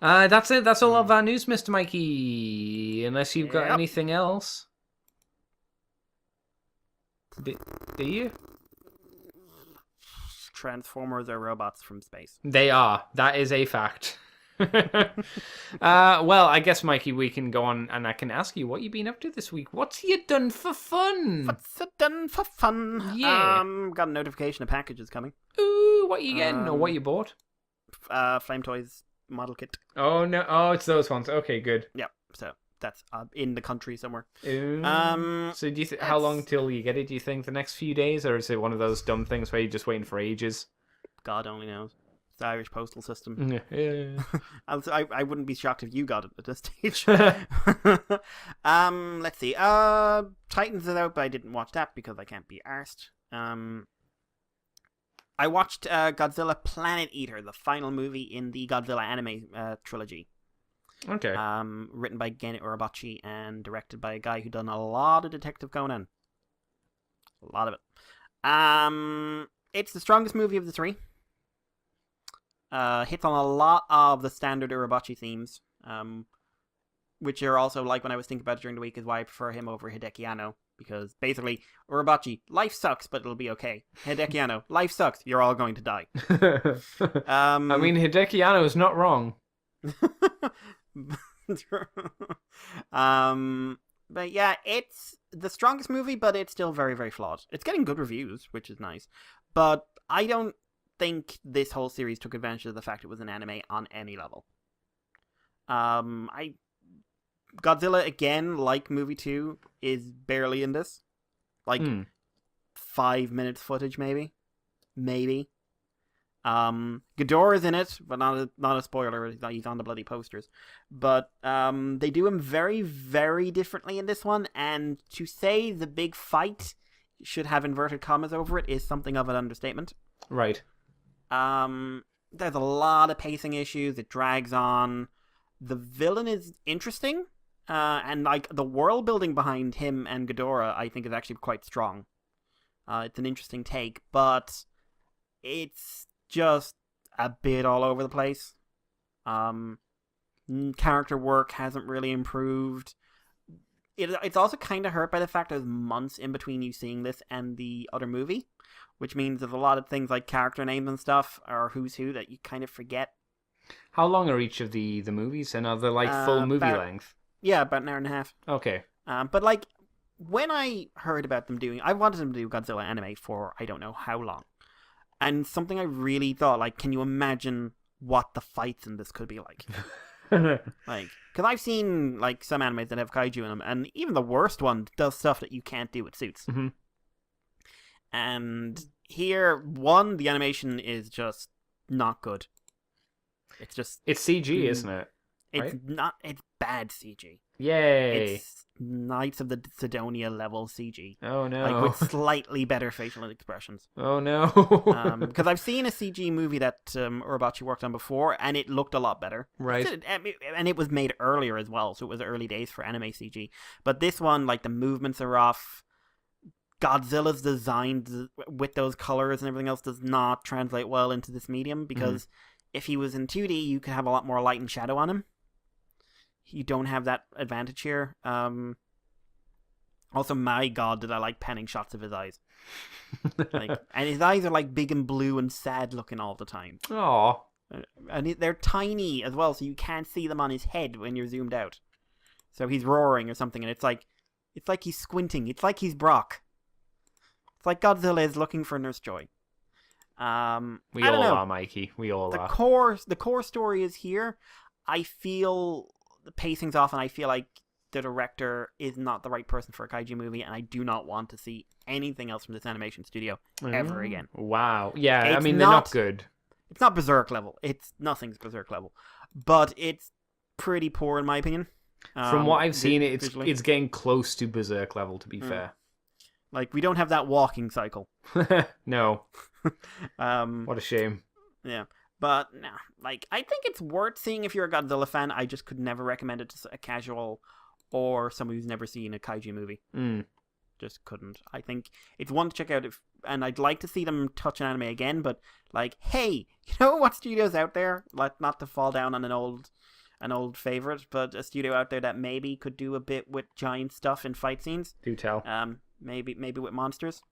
That's it. That's all of our news, Mr. Mikey. Unless you've got anything else. Do you? Transformers are robots from space. They are. That is a fact. Well, I guess, Mikey, we can go on and I can ask you what you've been up to this week. What's you done for fun? What's it done for fun? Yeah. Got a notification a package is coming. Ooh, what you getting or what you bought? Flame Toys model kit. Oh, no. Oh, it's those ones. Okay, good. Yeah, so that's in the country somewhere. Ooh. So do you how long till you get it, do you think? The next few days? Or is it one of those dumb things where you're just waiting for ages? God only knows. It's the Irish postal system. Yeah. I wouldn't be shocked if you got it at this stage. Let's see. Titans is out, but I didn't watch that because I can't be arsed. I watched Godzilla Planet Eater, the final movie in the Godzilla anime trilogy. Okay. Written by Gen Urabachi and directed by a guy who done a lot of Detective Conan. A lot of it. It's the strongest movie of the three. Hits on a lot of the standard Urabachi themes, which are also, like, when I was thinking about it during the week, is why I prefer him over Hideki Anno. Because basically, Urabachi, life sucks, but it'll be okay. Hideki Anno, life sucks, you're all going to die. I mean, Hideki Anno is not wrong. But yeah, it's the strongest movie, but it's still very, very flawed. It's getting good reviews, which is nice. But I don't think this whole series took advantage of the fact it was an anime on any level. Godzilla, again, like movie 2, is barely in this. Like, 5 minutes footage, maybe. Ghidorah's in it, but not a spoiler. He's on the bloody posters. But they do him very, very differently in this one. And to say the big fight should have inverted commas over it is something of an understatement. Right. There's a lot of pacing issues. It drags on. The villain is interesting. And like the world building behind him and Ghidorah, I think is actually quite strong. It's an interesting take, but it's just a bit all over the place. Character work hasn't really improved. It's also kind of hurt by the fact there's months in between you seeing this and the other movie, which means there's a lot of things like character names and stuff, or who's who, that you kind of forget. How long are each of the movies, and are they like full movie length? Yeah, about an hour and a half. Okay. But like, when I heard about them I wanted them to do Godzilla anime for I don't know how long. And something I really thought, like, can you imagine what the fights in this could be like? Like, because I've seen, like, some animes that have kaiju in them, and even the worst one does stuff that you can't do with suits. Mm-hmm. And here, the animation is just not good. It's just... It's CG, isn't it? It's not... It's bad CG. Yay! It's Knights of the Sidonia level CG. Oh no! Like with slightly better facial expressions. Oh no! Because I've seen a CG movie that Urabachi worked on before, and it looked a lot better. Right. And it was made earlier as well, so it was early days for anime CG. But this one, like, the movements are off. Godzilla's design with those colors and everything else does not translate well into this medium, because if he was in 2D, you could have a lot more light and shadow on him. You don't have that advantage here. Also, my god, did I like panning shots of his eyes. And his eyes are like big and blue and sad looking all the time. Aww. And they're tiny as well, so you can't see them on his head when you're zoomed out. So he's roaring or something, and it's like he's squinting. It's like he's Brock. It's like Godzilla is looking for Nurse Joy. We I all don't know. are, Mikey. We all are. The core story is here. I feel the pacing's off, and I feel like the director is not the right person for a kaiju movie, and I do not want to see anything else from this animation studio ever again. Wow. Yeah, It's I mean, they're not good. It's not Berserk level. Nothing's Berserk level. But it's pretty poor, in my opinion. From what I've seen, visually. it's getting close to Berserk level, to be fair. Like, we don't have that walking cycle. No. What a shame. Yeah. But, no, like, I think it's worth seeing if you're a Godzilla fan. I just could never recommend it to a casual or someone who's never seen a kaiju movie. Just couldn't. I think it's one to check out, and I'd like to see them touch an anime again, but, like, hey, you know what studio's out there? Like, not to fall down on an old favorite, but a studio out there that maybe could do a bit with giant stuff in fight scenes. Do tell. Maybe with monsters.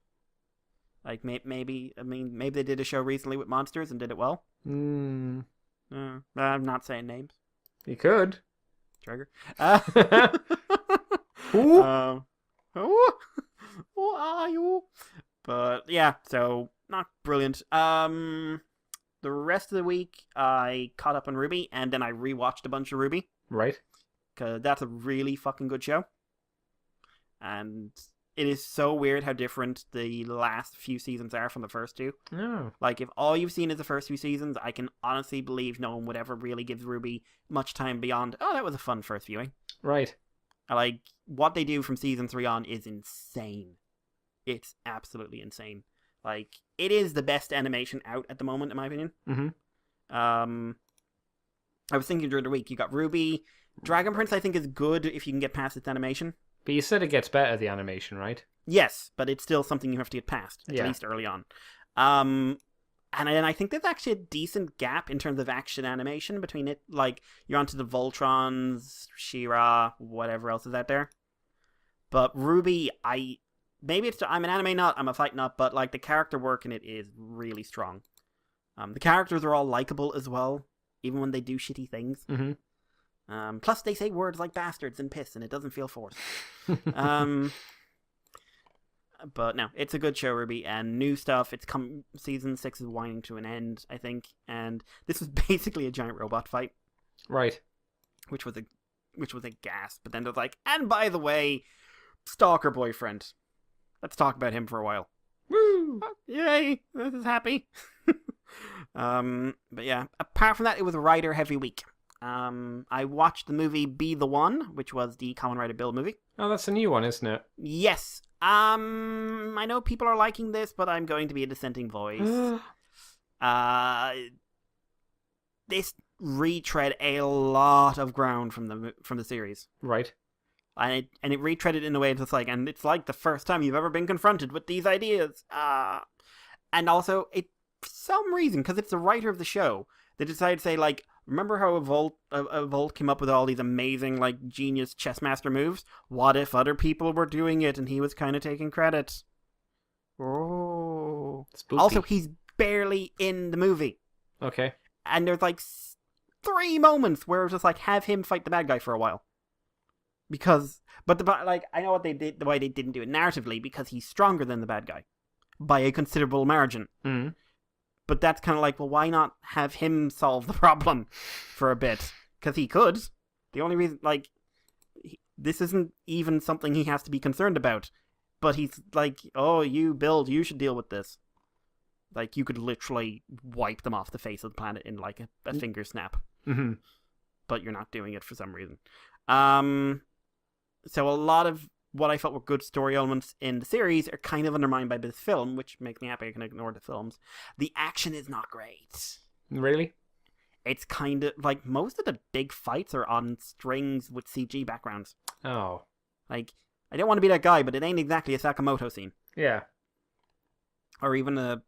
Like, maybe they did a show recently with monsters and did it well. I'm not saying names. You could. Trigger. Ooh. Who are you? But, yeah, so, not brilliant. The rest of the week, I caught up on Ruby, and then I rewatched a bunch of Ruby. Right. Because that's a really fucking good show. And it is so weird how different the last few seasons are from the first two. Oh. Like, if all you've seen is the first few seasons, I can honestly believe no one would ever really give Ruby much time beyond, oh, that was a fun first viewing. Right. Like, what they do from season 3 on is insane. It's absolutely insane. Like, it is the best animation out at the moment, in my opinion. I was thinking during the week, you got Ruby. Dragon Prince, I think, is good if you can get past its animation. But you said it gets better, the animation, right? Yes, but it's still something you have to get past, at least early on. And then I think there's actually a decent gap in terms of action animation between it. Like, you're onto the Voltrons, She-Ra, whatever else is out there. But Ruby, I'm an anime nut, I'm a fight nut, but, like, the character work in it is really strong. The characters are all likable as well, even when they do shitty things. Plus, they say words like bastards and piss, and it doesn't feel forced. But no, it's a good show, Ruby, and new stuff. Season 6 is winding to an end, I think, and this was basically a giant robot fight. Right. Which was which was a gasp. But then they're like, and by the way, stalker boyfriend. Let's talk about him for a while. Woo! Yay! This is happy. But yeah, apart from that, it was a writer-heavy week. I watched the movie Be the One, which was the Kamen Rider Build movie. Oh, that's a new one, isn't it? Yes. I know people are liking this, but I'm going to be a dissenting voice. This retread a lot of ground from the series. Right. And it retreaded in a way that's like, and it's like the first time you've ever been confronted with these ideas. And also, for some reason, because it's the writer of the show, they decided to say, like, remember how a Volt came up with all these amazing, like, genius chess master moves? What if other people were doing it and he was kind of taking credit? Oh. Spooky. Also, he's barely in the movie. Okay. And there's, like, 3 moments where it's just, like, have him fight the bad guy for a while. I know what they did, the way they didn't do it narratively, because he's stronger than the bad guy. By a considerable margin. Mm-hmm. But that's kind of like, well, why not have him solve the problem for a bit? Because he could. The only reason, like, this isn't even something he has to be concerned about. But he's like, oh, you should deal with this. Like, you could literally wipe them off the face of the planet in, like, a finger snap. Mm-hmm. But you're not doing it for some reason. So a lot of what I felt were good story elements in the series are kind of undermined by this film, which makes me happy I can ignore the films. The action is not great. Really? It's kind of like most of the big fights are on strings with CG backgrounds. Oh. Like, I don't want to be that guy, but it ain't exactly a Sakamoto scene. Yeah. Or even a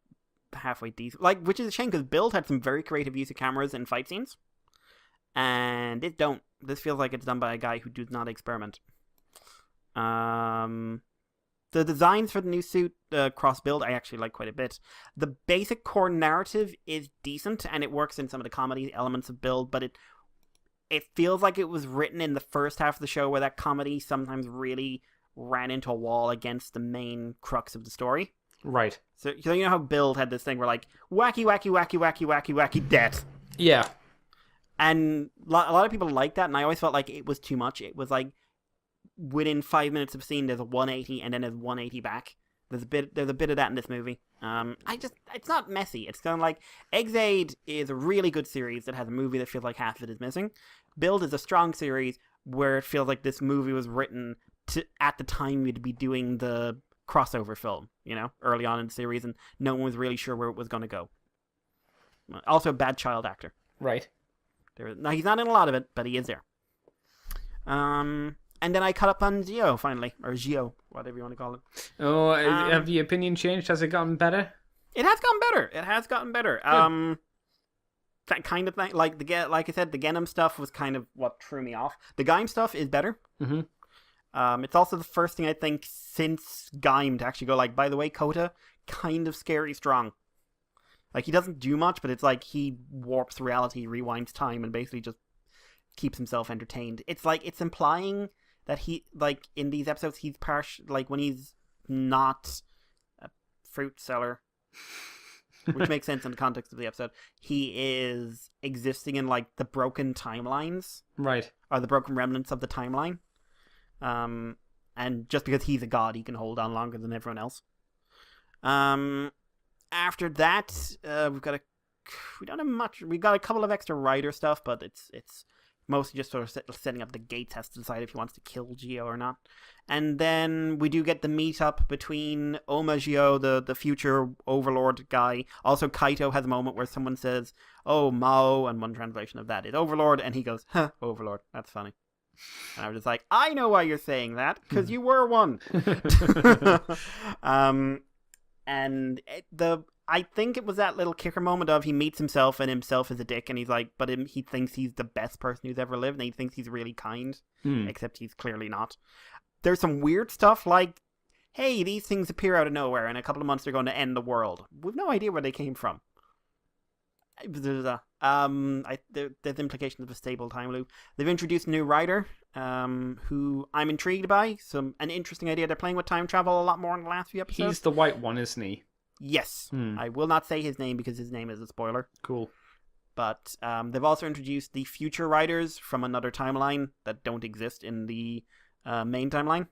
halfway decent. Like, which is a shame because Build had some very creative use of cameras in fight scenes. And it don't. This feels like it's done by a guy who does not experiment. The designs for the new suit cross build I actually like quite a bit. The basic core narrative is decent and it works in some of the comedy elements of Build, but it feels like it was written in the first half of the show where that comedy sometimes really ran into a wall against the main crux of the story. Right. So you know how Build had this thing where like wacky wacky wacky wacky wacky wacky death. Yeah. And a lot of people like that, and I always felt like it was too much. It was like within 5 minutes of scene, there's a 180, and then there's 180 back. There's a bit of that in this movie. It's not messy. It's kind of like Egg's is a really good series that has a movie that feels like half of it is missing. Build is a strong series where it feels like this movie was written at the time we'd be doing the crossover film, you know, early on in the series, and no one was really sure where it was going to go. Also, bad child actor. Right. Now, he's not in a lot of it, but he is there. And then I caught up on Geo, finally. Or Geo, whatever you want to call it. Oh, have your opinion changed? Has it gotten better? It has gotten better. That kind of thing. Like I said, the Genom stuff was kind of what threw me off. The Gaim stuff is better. Mm-hmm. It's also the first thing I think since Gaim to actually go like, by the way, Kota, kind of scary strong. Like, he doesn't do much, but it's like he warps reality, rewinds time, and basically just keeps himself entertained. It's like, it's implying that he, like, in these episodes, he's like, when he's not a fruit seller, which makes sense in the context of the episode, he is existing in, like, the broken timelines. Right. Or the broken remnants of the timeline. And just because he's a god, he can hold on longer than everyone else. After that, we don't have much. We got a couple of extra rider stuff, but it's mostly just sort of setting up the gates has to decide if he wants to kill Geo or not. And then we do get the meetup between Oma Geo, the future overlord guy. Also, Kaito has a moment where someone says, "Oh, Mao," and one translation of that is overlord, and he goes, "Huh, overlord. That's funny." And I was just like, I know why you're saying that, because you were one. I think it was that little kicker moment of he meets himself and himself is a dick, and he's like, but he thinks he's the best person who's ever lived, and he thinks he's really kind, except he's clearly not. There's some weird stuff like, hey, these things appear out of nowhere, and in a couple of months they're going to end the world. We've no idea where they came from. There's implications of a stable time loop. They've introduced a new writer, who I'm intrigued by. An interesting idea. They're playing with time travel a lot more in the last few episodes. He's the white one, isn't he? Yes. I will not say his name because his name is a spoiler. Cool. But they've also introduced the future riders from another timeline that don't exist in the main timeline.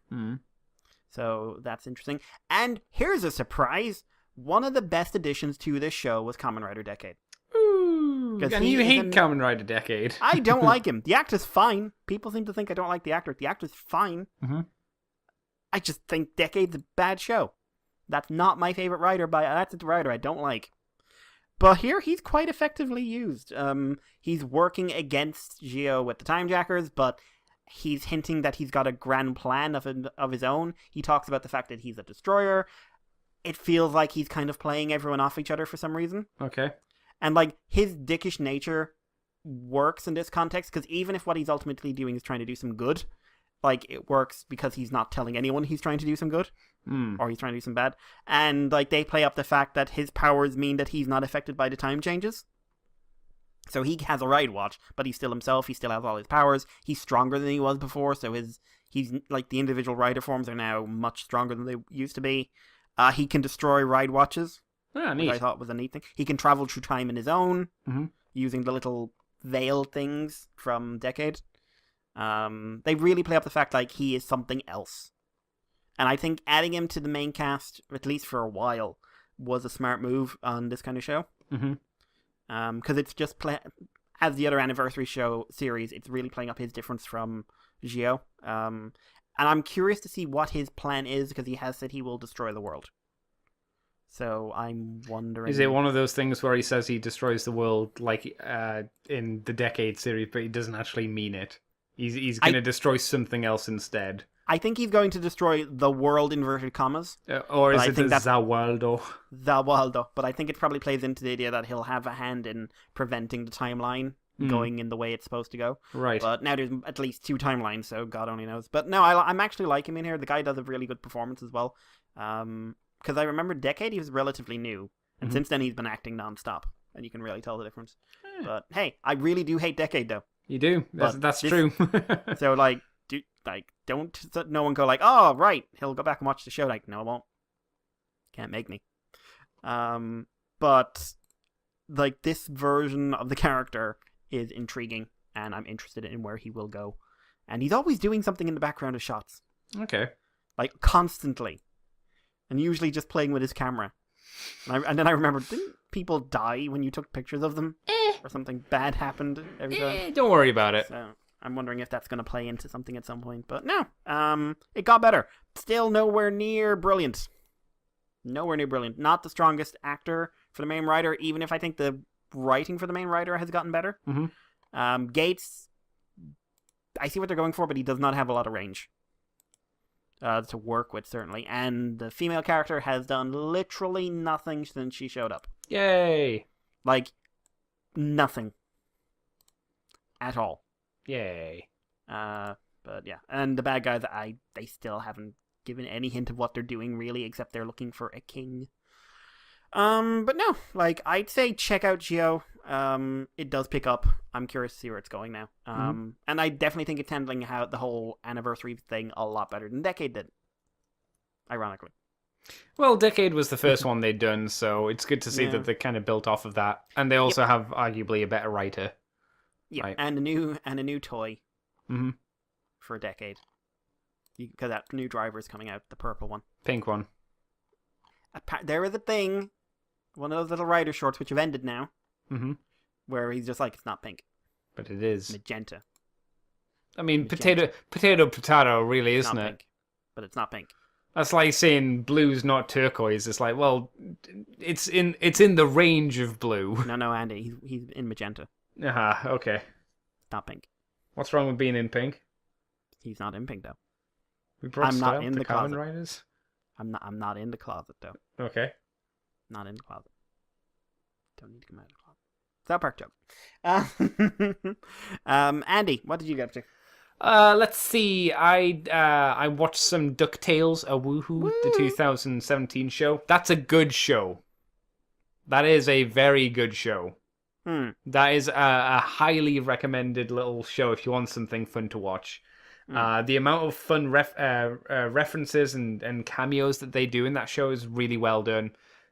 So that's interesting. And here's a surprise. One of the best additions to this show was Kamen Rider Decade. Ooh, and you hate Kamen Rider Decade. I don't like him. The actor's fine. People seem to think I don't like the actor. The actor's fine. I just think Decade's a bad show. That's not my favorite writer, but that's the writer I don't like. But here, he's quite effectively used. He's working against Gio with the Time Jackers, but he's hinting that he's got a grand plan of his own. He talks about the fact that he's a destroyer. It feels like he's kind of playing everyone off each other for some reason. Okay. And, like, his dickish nature works in this context, because even if what he's ultimately doing is trying to do some good, like, it works because he's not telling anyone he's trying to do some good. Or he's trying to do some bad. And, like, they play up the fact that his powers mean that he's not affected by the time changes. So he has a ride watch, but he's still himself. He still has all his powers. He's stronger than he was before, so he's like, the individual rider forms are now much stronger than they used to be. He can destroy ride watches, neat. which I thought was a neat thing. He can travel through time in his own, using the little veil things from Decade. They really play up the fact, like, he is something else. And I think adding him to the main cast, at least for a while, was a smart move on this kind of show. Because it's just, as the other anniversary show series, it's really playing up his difference from Gio. And I'm curious to see what his plan is, because he has said he will destroy the world. So I'm wondering... Is it one of those things where he says he destroys the world, like in the Decade series, but he doesn't actually mean it? He's going to destroy something else instead. I think he's going to destroy the world, inverted commas. Or is it the Zawaldo? Zawaldo. But I think it probably plays into the idea that he'll have a hand in preventing the timeline going in the way it's supposed to go. Right. But now there's at least 2 timelines, so God only knows. But no, I'm actually liking him in here. The guy does a really good performance as well. Because I remember Decade, he was relatively new. And since then, he's been acting nonstop. And you can really tell the difference. But hey, I really do hate Decade, though. You do. That's true. So, like, don't no one go like, oh, right, he'll go back and watch the show. Like, no, I won't. Can't make me. But, like, this version of the character is intriguing, and I'm interested in where he will go. And he's always doing something in the background of shots. Okay. Like, constantly. And usually just playing with his camera. And then I remember, didn't people die when you took pictures of them? Or something bad happened every time? Don't worry about it. So I'm wondering if that's going to play into something at some point. But no, it got better. Still nowhere near brilliant. Nowhere near brilliant. Not the strongest actor for the main writer, even if I think the writing for the main writer has gotten better. Gates, I see what they're going for, but he does not have a lot of range to work with, certainly. And the female character has done literally nothing since she showed up. Yay! Like, nothing. At all. Yay. But yeah. And the bad guys, they still haven't given any hint of what they're doing, really, except they're looking for a king. But no, like, I'd say check out Geo. It does pick up. I'm curious to see where it's going now. And I definitely think it's handling the whole anniversary thing a lot better than Decade did. Ironically. Well, Decade was the first one they'd done, so it's good to see that they kind of built off of that. And they also have arguably a better writer. Yeah, right. and a new toy for a Decade. Because that new driver is coming out, the purple one. Pink one. There is a thing, one of those little rider shorts, which have ended now, where he's just like, it's not pink. But it is. Magenta. I mean, magenta. potato, really, isn't it? Pink, but it's not pink. That's like saying blue's not turquoise. It's like, well, it's in the range of blue. No, Andy, he's in magenta. Okay. Not pink. What's wrong with being in pink? He's not in pink, though. I'm not in the closet. Riders? I'm not in the closet, though. Okay. Not in the closet. Don't need to come out of the closet. South Park joke. Andy, what did you get up to? Let's see. I watched some DuckTales, the 2017 show. That's a good show. That is a very good show. That is a highly recommended little show if you want something fun to watch. The amount of fun references and cameos that they do in that show is really well done.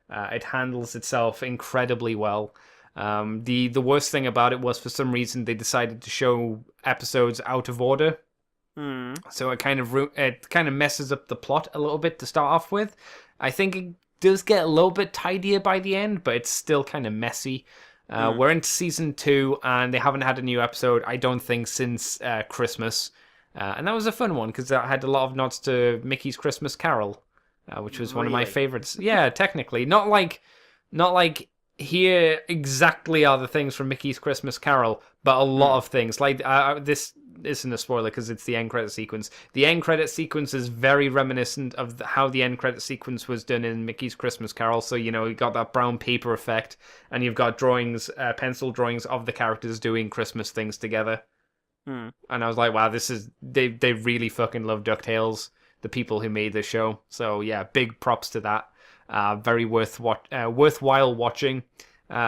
It handles itself incredibly well. The worst thing about it was, for some reason, they decided to show episodes out of order. So it kind of messes up the plot a little bit to start off with. I think it does get a little bit tidier by the end, but it's still kind of messy. We're into season 2, and they haven't had a new episode, I don't think, since Christmas. And that was a fun one, because that had a lot of nods to Mickey's Christmas Carol, which was one of my favorites. Yeah, technically. Not like here exactly are the things from Mickey's Christmas Carol, but a lot of things. Like, this isn't a spoiler because it's the end credit sequence. The end credit sequence is very reminiscent of how the end credit sequence was done in Mickey's Christmas Carol. So, you got that brown paper effect, and you've got drawings, pencil drawings of the characters doing Christmas things together. And I was like, wow, they really fucking love DuckTales, the people who made this show. So yeah, big props to that. Very worthwhile watching.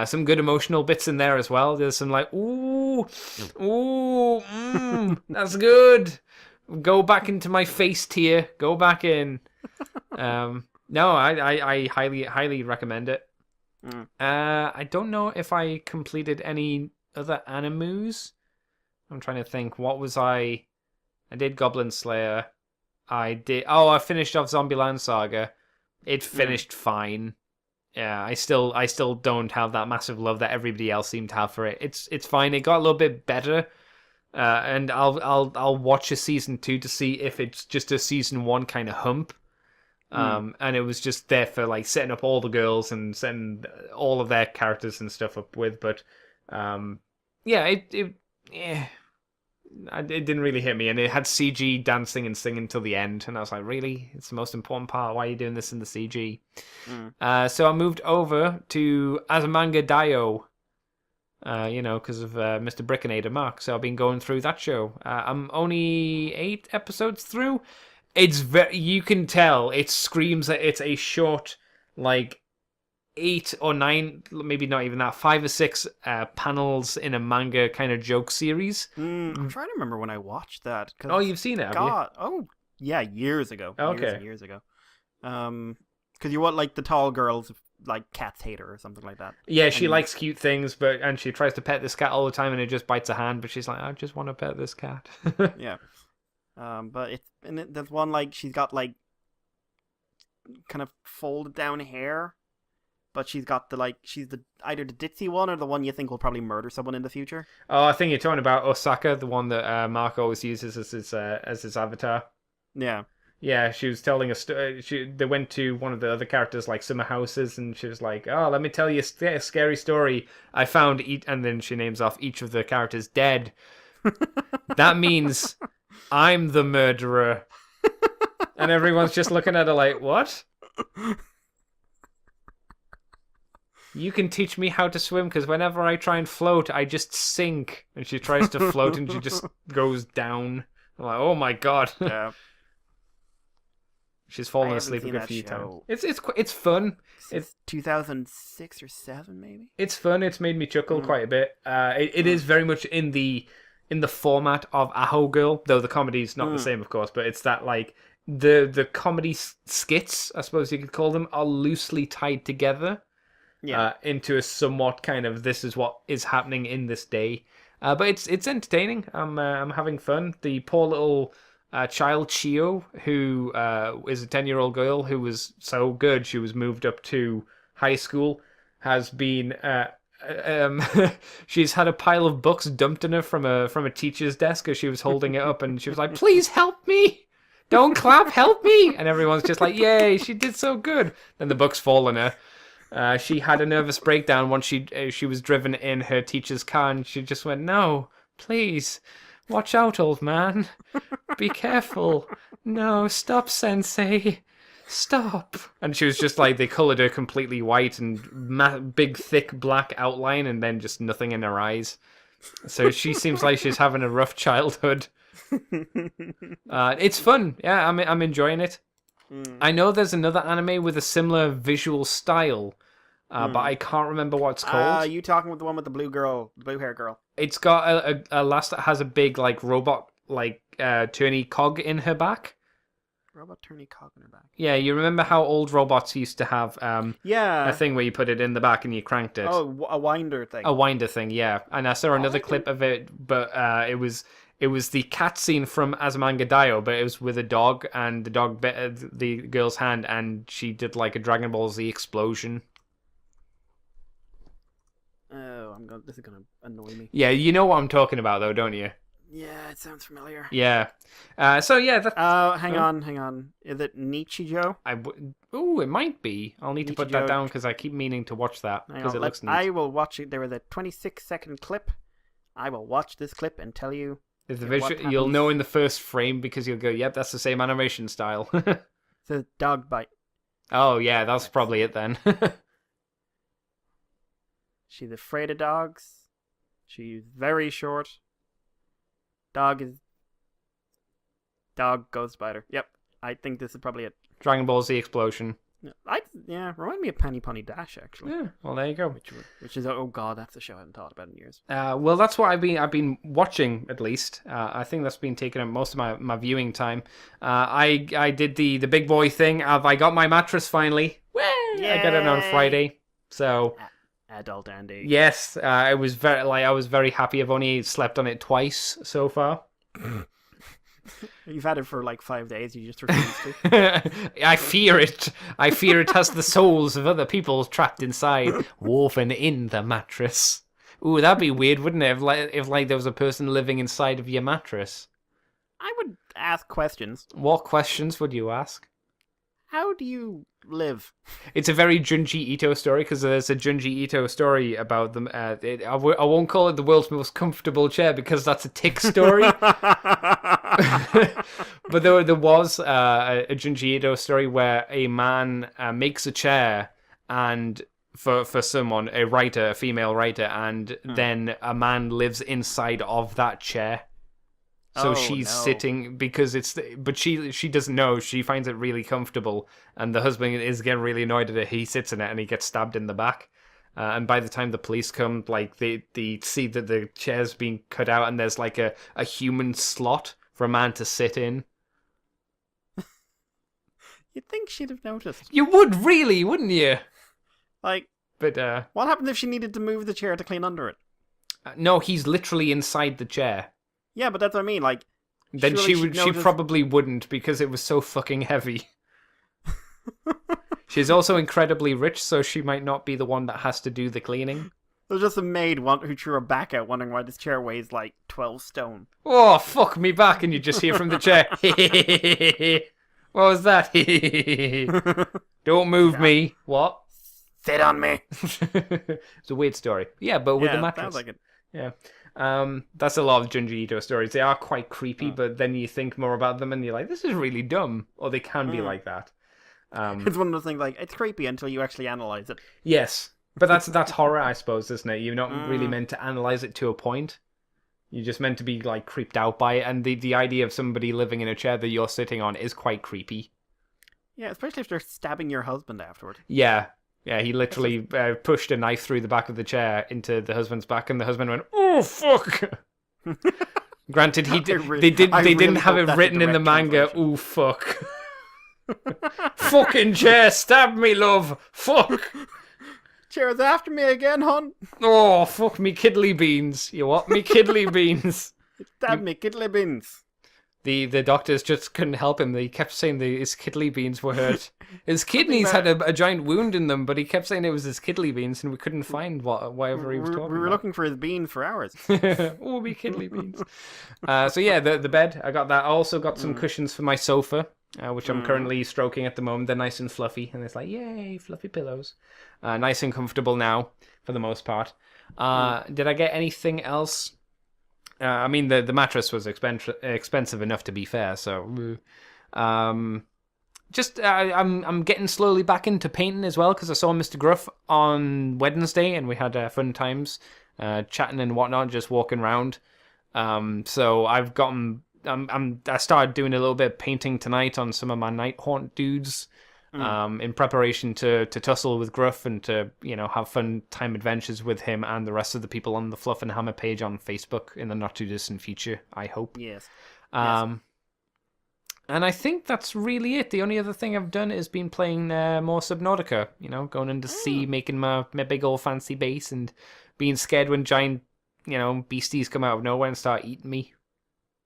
Some good emotional bits in there as well. There's some like, that's good. Go back into my face tier. Go back in. No, I highly recommend it. I don't know if I completed any other animus. I'm trying to think. What was I did Goblin Slayer. I finished off Zombieland Saga. It finished fine. Yeah, I still don't have that massive love that everybody else seemed to have for it. It's fine. It got a little bit better, and I'll watch a season 2 to see if it's just a season 1 kind of hump. And it was just there for like setting up all the girls and setting all of their characters and stuff up with. But it didn't really hit me, and it had CG dancing and singing till the end, and I was like, really? It's the most important part. Why are you doing this in the CG? So I moved over to Azumanga Daioh, because of Mr. Brickinator Mark. So I've been going through that show. I'm only 8 episodes through. It's you can tell it screams that it's a short, like 8 or 9, maybe not even that, 5 or 6 panels in a manga kind of joke series. I'm trying to remember when I watched that. Oh, you've seen it, have you? Oh, yeah, years ago. Okay. Years ago. Because you want, like, the tall girls, like, cats hate her or something like that. Yeah, she likes cute things, and she tries to pet this cat all the time, and it just bites her hand, but she's like, I just want to pet this cat. Yeah. But there's one, like, she's got, like, kind of folded down hair. But she's got either the ditzy one or the one you think will probably murder someone in the future. Oh, I think you're talking about Osaka, the one that Mark always uses as his avatar. Yeah. Yeah, she was telling a story. They went to one of the other characters' like summer houses, and she was like, "Oh, let me tell you a scary story. I found and then she names off each of the characters dead. That means I'm the murderer." And everyone's just looking at her like, "What?" You can teach me how to swim, because whenever I try and float, I just sink. And she tries to float and she just goes down. I'm like, oh my god. Yeah. She's fallen asleep a good few times. It's fun. It's 2006 or 7 maybe. It's fun. It's made me chuckle quite a bit. It is very much in the format of Aho Girl, though the comedy's not the same, of course. But it's that like the comedy skits, I suppose you could call them, are loosely tied together. Yeah. Into a somewhat kind of this is what is happening in this day, but it's entertaining. I'm having fun. The poor little child Chio, who is a 10-year-old girl who was so good she was moved up to high school, has been she's had a pile of books dumped in her from a teacher's desk as she was holding it up, and she was like, "Please help me! Don't clap, help me!" And everyone's just like, "Yay, she did so good!" Then the books fall on her. She had a nervous breakdown once she was driven in her teacher's car, and she just went, "No, please, watch out, old man. Be careful. No, stop, sensei. Stop." And she was just like, they coloured her completely white and big, thick black outline, and then just nothing in her eyes. So she seems like she's having a rough childhood. It's fun. Yeah, I'm enjoying it. I know there's another anime with a similar visual style, but I can't remember what it's called. You talking with the one with the blue hair girl? It's got a lass that has a big like robot like turny cog in her back. Robot turning cock in her back. Yeah, you remember how old robots used to have Yeah. a thing where you put it in the back and you cranked it? Oh, a winder thing. A winder thing, yeah. And I saw another clip of it, but it was the cat scene from Azumanga, but it was with a dog, and the dog bit the girl's hand, and she did like a Dragon Ball Z explosion. Oh, this is gonna annoy me. Yeah, you know what I'm talking about, though, don't you? Yeah, it sounds familiar. Yeah. So yeah. Hang on. Is it Nichijou? Ooh, it might be. I'll need to put that Nichijou. down because I keep meaning to watch that because it looks neat. I will watch it. There was a 26-second clip. I will watch this clip and tell you. If the what visual, you'll happens. know in the first frame because you'll go, "Yep, that's the same animation style." It says dog bite. Oh yeah, that's probably it then. She's afraid of dogs. She's very short. Dog goes spider. Yep, I think this is probably it. Dragon Ball Z explosion. Remind me of Penny Pony Dash actually. Yeah, well there you go. Which is oh god, that's a show I haven't thought about in years. Well, that's what I've been watching at least. I think that's been taking up most of my viewing time. I did the big boy thing. I got my mattress finally. I got it on Friday. So Adult Andy. yes, I was very happy. I've only slept on it twice so far. You've had it for like 5 days. You just refuse to. I fear it. I fear it has the souls of other people trapped inside, woven in the mattress. Ooh, that'd be weird, wouldn't it? If there was a person living inside of your mattress. I would ask questions. What questions would you ask? How do you live? It's a very Junji Ito story because there's a Junji Ito story about them. I won't call it the world's most comfortable chair because that's a tick story. But there was a Junji Ito story where a man makes a chair and for someone, a female writer, and then a man lives inside of that chair. So she's sitting because but she doesn't know. She finds it really comfortable, and the husband is getting really annoyed at it. He sits in it and he gets stabbed in the back. And by the time the police come, like they see that the chair's being cut out, and there's like a human slot for a man to sit in. You'd think she'd have noticed. You would really, wouldn't you? Like, but what happened if she needed to move the chair to clean under it? No, he's literally inside the chair. Yeah, but that's what I mean. Like, then she probably wouldn't because it was so fucking heavy. She's also incredibly rich, so she might not be the one that has to do the cleaning. There's just a maid who threw her back out, wondering why this chair weighs like 12 stone. Oh, fuck me back, and you just hear from the chair. What was that? Don't move me. What? Sit on me. It's a weird story. Yeah, but with the mattress. Sounds like it. Yeah. That's a lot of Junji Ito stories. They are quite creepy, but then you think more about them and you're like, this is really dumb. Or they can be like that. It's one of those things like, it's creepy until you actually analyze it. Yes. But that's horror, I suppose, isn't it? You're not really meant to analyze it to a point. You're just meant to be like creeped out by it. And the idea of somebody living in a chair that you're sitting on is quite creepy. Yeah, especially if they're stabbing your husband afterward. Yeah. Yeah, he literally pushed a knife through the back of the chair into the husband's back, and the husband went, "Oh fuck!" Granted, they didn't have it written in the manga. Oh fuck! Fucking chair, stab me, love. Fuck. Chair's after me again, hon. Oh fuck me, kiddly beans. You what? Me kiddly beans. Stab me, kiddly beans. The doctors just couldn't help him. They kept saying his kidney beans were hurt. His kidneys had a giant wound in them, but he kept saying it was his kidney beans, and we couldn't find whatever he was talking about. We were looking for his beans for hours. Oh, me kidney beans. So yeah, the bed, I got that. I also got some cushions for my sofa, which I'm currently stroking at the moment. They're nice and fluffy, and it's like, yay, fluffy pillows. Nice and comfortable now, for the most part. Did I get anything else? I mean, the mattress was expensive enough, to be fair. So, I'm getting slowly back into painting as well because I saw Mr. Gruff on Wednesday and we had fun times, chatting and whatnot, just walking around. So I've gotten. I started doing a little bit of painting tonight on some of my Night Haunt dudes. In preparation to tussle with Gruff and to, have fun time adventures with him and the rest of the people on the Fluff and Hammer page on Facebook in the not too distant future, I hope. Yes. And I think that's really it. The only other thing I've done is been playing more Subnautica. Going into sea, making my big old fancy base, and being scared when giant, beasties come out of nowhere and start eating me.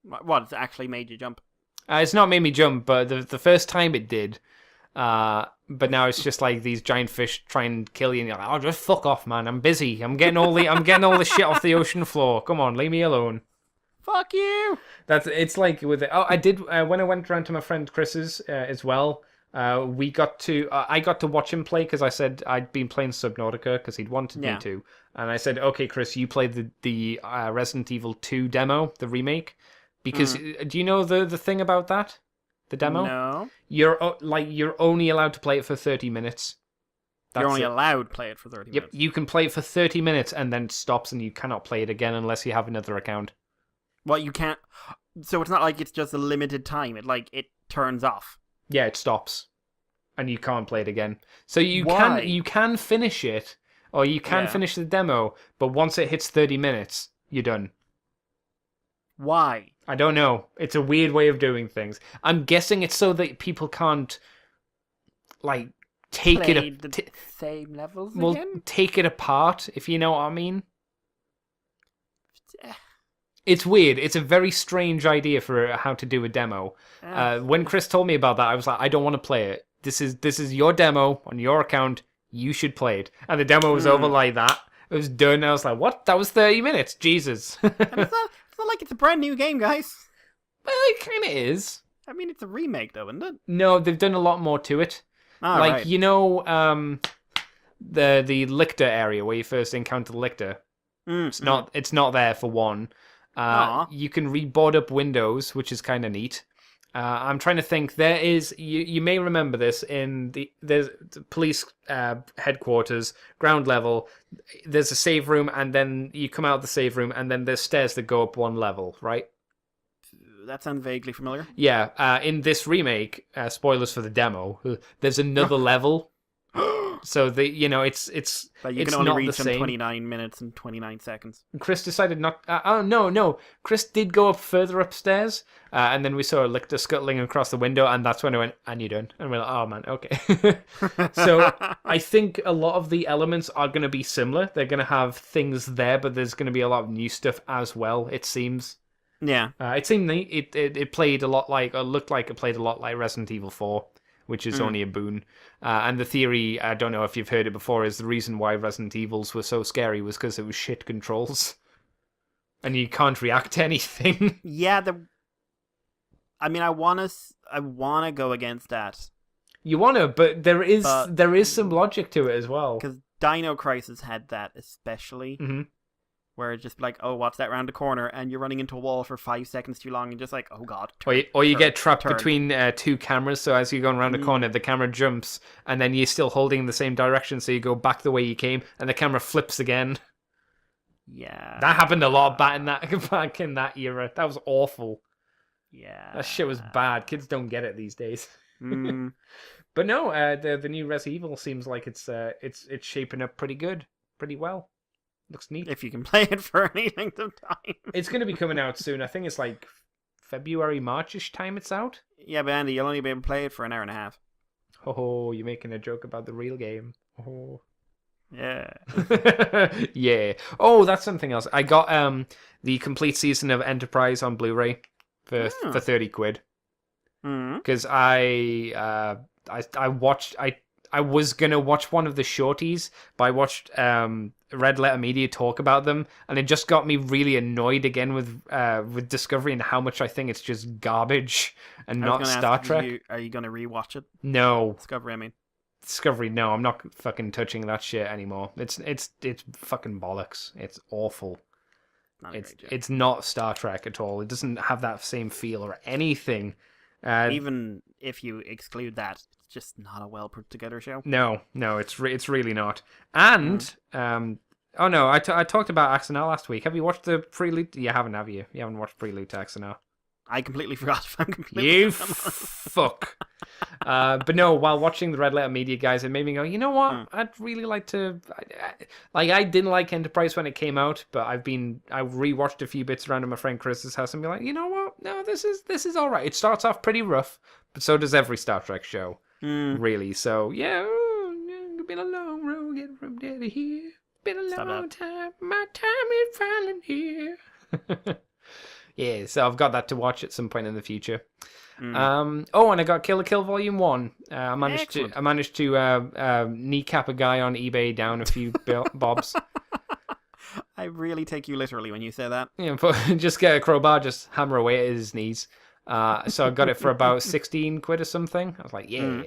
What? It's actually made you jump? It's not made me jump, but the first time it did. But now it's just like these giant fish try and kill you, and you're like, oh, just fuck off, man. I'm busy. I'm getting all the shit off the ocean floor. Come on, leave me alone. Fuck you! It's like with it. Oh, I did when I went around to my friend Chris's as well. I got to watch him play because I said I'd been playing Subnautica because he'd wanted me to, and I said, okay, Chris, you played the Resident Evil 2 demo, the remake, because do you know the thing about that, the demo? No. You're only allowed to play it for 30 minutes. You're only allowed to play it for 30 minutes. Yep, you can play it for 30 minutes and then it stops, and you cannot play it again unless you have another account. Well, you can't. So it's not like it's just a limited time. It turns off. Yeah, it stops, and you can't play it again. So you can finish it, or you can finish the demo, but once it hits 30 minutes, you're done. Why? I don't know. It's a weird way of doing things. I'm guessing it's so that people can't take Play the same levels again? Take it apart, if you know what I mean. It's weird. It's a very strange idea for how to do a demo. When Chris told me about that, I was like, I don't want to play it. This is your demo on your account. You should play it. And the demo was over like that. It was done. I was like, what? That was 30 minutes. Jesus. And it's not like it's a brand new game, guys. Well, it kind of is. I mean, it's a remake, though, isn't it? No, they've done a lot more to it. Right. The Lictor area where you first encounter the Lictor. It's not there for one. You can reboard up windows, which is kind of neat. I'm trying to think. There is you may remember this there's the police headquarters, ground level. There's a save room, and then you come out of the save room, and then there's stairs that go up one level, right? That sounds vaguely familiar. Yeah. In this remake, spoilers for the demo, there's another level. So it's But you it's can only not reach the them same. 29 minutes and 29 seconds. Chris decided not. No. Chris did go up further upstairs, and then we saw a Lictor scuttling across the window, and that's when I went, "And you're done." And we're like, "Oh man, okay." So I think a lot of the elements are going to be similar. They're going to have things there, but there's going to be a lot of new stuff as well. It seems. Yeah. It seemed neat. It played a lot like, or looked like it played a lot like Resident Evil 4. Which is only a boon. And the theory, I don't know if you've heard it before, is the reason why Resident Evils were so scary was because it was shit controls. And you can't react to anything. Yeah, I wanna go against that. You wanna, but there is some logic to it as well. Because Dino Crisis had that especially. Mm-hmm. Where it's just like, oh, what's that round the corner? And you're running into a wall for 5 seconds too long and just like, oh god. Or you get trapped between two cameras, so as you're going around the corner, the camera jumps, and then you're still holding in the same direction, so you go back the way you came, and the camera flips again. Yeah. That happened a lot back in that era. That was awful. Yeah. That shit was bad. Kids don't get it these days. But no, the new Resident Evil seems like it's shaping up pretty good, pretty well. Looks neat. If you can play it for any length of time. It's going to be coming out soon. I think it's like February, March-ish time it's out. Yeah, but Andy, you'll only be able to play it for an hour and a half. Oh, you're making a joke about the real game. Oh. Yeah. Yeah. Oh, that's something else. I got the complete season of Enterprise on Blu-ray for 30 quid. Because I was gonna watch one of the shorties, but I watched Red Letter Media talk about them, and it just got me really annoyed again with Discovery and how much I think it's just garbage and not Star Trek. Are you gonna rewatch it? No. Discovery, no, I'm not fucking touching that shit anymore. It's fucking bollocks. It's awful. It's not Star Trek at all. It doesn't have that same feel or anything. Even if you exclude that, it's just not a well put together show. No, it's really not. And oh no, I talked about Axonal last week. Have you watched the prelude? You haven't, have you? You haven't watched prelude to Axonal. I completely forgot. If I'm completely You fuck. But no, while watching the Red Letter Media guys, it made me go, you know what? I'd really like to. I didn't like Enterprise when it came out, but I rewatched a few bits around at my friend Chris's house and be like, you know what? No, this is all right. It starts off pretty rough, but so does every Star Trek show, really. So yeah, it's been a long road getting from there to here. Been a long time. My time is finally here. Yeah, so I've got that to watch at some point in the future. And I got Kill la Kill Volume 1. I managed to kneecap a guy on eBay down a few bobs. I really take you literally when you say that. Yeah, but just get a crowbar, just hammer away at his knees. So I got it for about 16 quid or something. I was like, yeah.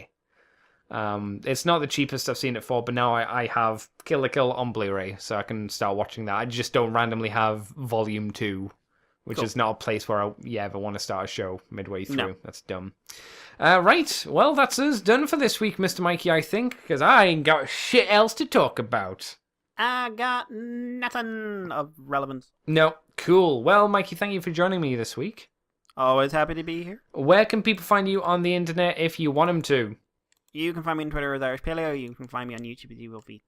It's not the cheapest I've seen it for, but now I have Kill la Kill on Blu-ray, so I can start watching that. I just don't randomly have Volume 2. Which is not a place where I ever want to start a show midway through. No. That's dumb. Right, well, that's us done for this week, Mr. Mikey, I think, because I ain't got shit else to talk about. I got nothing of relevance. No, cool. Well, Mikey, thank you for joining me this week. Always happy to be here. Where can people find you on the internet if you want them to? You can find me on Twitter as Irish Paleo. You can find me on YouTube as ULV.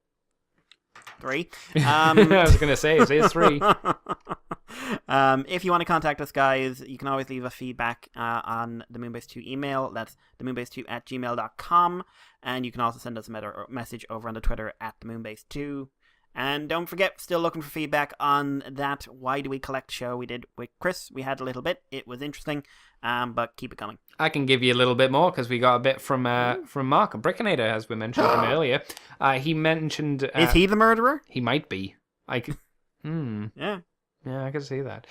3. I was going to say, it is 3. If you want to contact us, guys, you can always leave a feedback on the Moonbase 2 email. That's themoonbase2@gmail.com. And you can also send us a message over on the Twitter @themoonbase2. And don't forget, still looking for feedback on that Why Do We Collect show we did with Chris. We had a little bit. It was interesting, but keep it coming. I can give you a little bit more because we got a bit from Mark, Brickinator, as we mentioned him earlier. He mentioned... Is he the murderer? He might be. Yeah. Yeah, I can see that.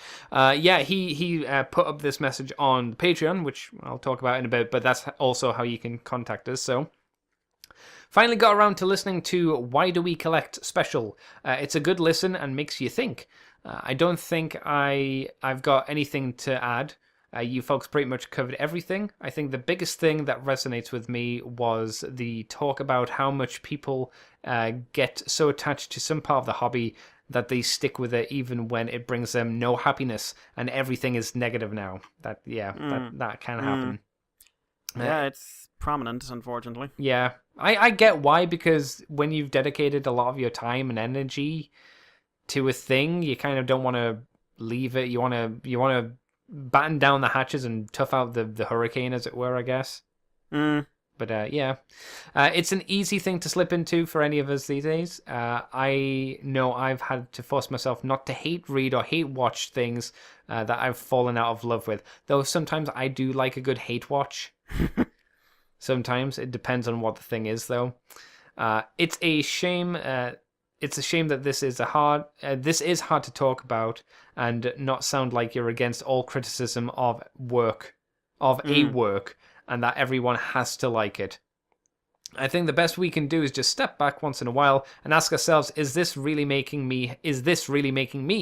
He put up this message on Patreon, which I'll talk about in a bit, but that's also how you can contact us, so... Finally got around to listening to Why Do We Collect special. It's a good listen and makes you think. I don't think I've got anything to add. You folks pretty much covered everything. I think the biggest thing that resonates with me was the talk about how much people get so attached to some part of the hobby that they stick with it even when it brings them no happiness and everything is negative now. That can happen. Yeah, it's prominent, unfortunately. Yeah. I get why, because when you've dedicated a lot of your time and energy to a thing, you kind of don't want to leave it. You want to batten down the hatches and tough out the hurricane, as it were, I guess. But it's an easy thing to slip into for any of us these days. I know I've had to force myself not to hate read or hate watch things that I've fallen out of love with. Though sometimes I do like a good hate watch. Sometimes it depends on what the thing is, though. It's a shame. It's a shame that this is hard to talk about and not sound like you're against all criticism of a work, and that everyone has to like it. I think the best we can do is just step back once in a while and ask ourselves: Is this really making me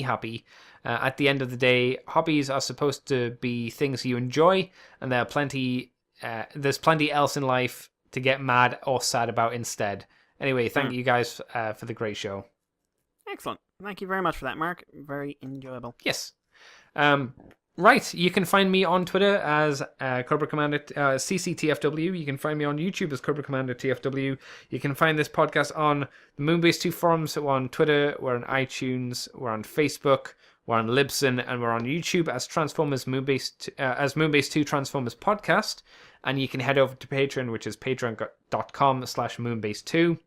happy? At the end of the day, hobbies are supposed to be things you enjoy, and there's plenty else in life to get mad or sad about instead. Anyway, thank you guys for the great show. Excellent. Thank you very much for that, Mark. Very enjoyable. Yes. Right, you can find me on Twitter as Cobra Commander CCTFW. You can find me on YouTube as Cobra Commander TFW. You can find this podcast on the Moonbase 2 forums. We're on Twitter, we're on iTunes, we're on Facebook, we're on Libsyn, and we're on YouTube as Moonbase 2 Transformers Podcast. And you can head over to Patreon, which is patreon.com/Moonbase2.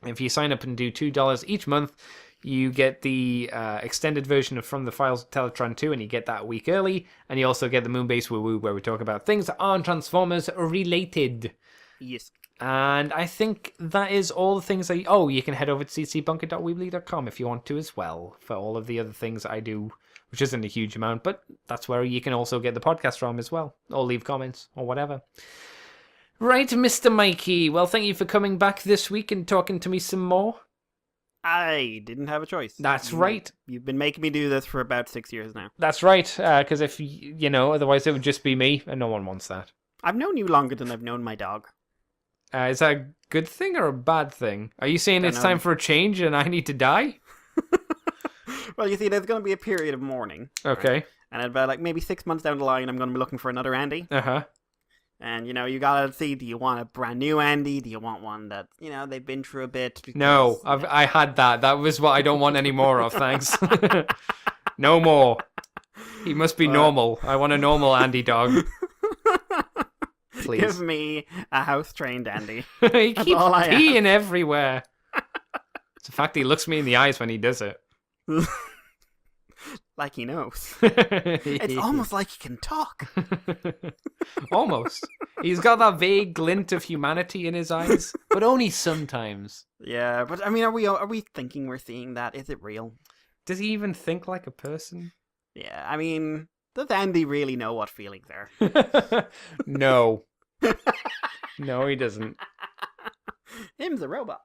If you sign up and do $2 each month, you get the extended version of From the Files of Teletron 2, and you get that a week early. And you also get the Moonbase Woo Woo, where we talk about things that aren't Transformers related. Yes. And I think that is all the things you can head over to ccbunker.weebly.com if you want to as well, for all of the other things I do, which isn't a huge amount, but that's where you can also get the podcast from as well, or leave comments, or whatever. Right, Mr. Mikey, well, thank you for coming back this week and talking to me some more. I didn't have a choice. That's right. You've been making me do this for about 6 years now. That's right, because if, otherwise it would just be me, and no one wants that. I've known you longer than I've known my dog. Is that a good thing or a bad thing? Are you saying it's time for a change and I need to die? Well, you see, there's going to be a period of mourning. Okay. Right? And about maybe 6 months down the line, I'm going to be looking for another Andy. Uh-huh. And, you gotta see, do you want a brand new Andy? Do you want one that, they've been through a bit? Because, No, I had that. That was what I don't want any more of, thanks. No more. He must be normal. I want a normal Andy dog. Please. Give me a house-trained Andy. He That's keeps all I peeing everywhere. It's the fact he looks me in the eyes when he does it. Like he knows. It's almost like he can talk. Almost. He's got that vague glint of humanity in his eyes, but only sometimes. Yeah, but I mean, are we thinking we're seeing that? Is it real? Does he even think like a person? Yeah, I mean, does Andy really know what feelings are? No. No, he doesn't. Him's a robot.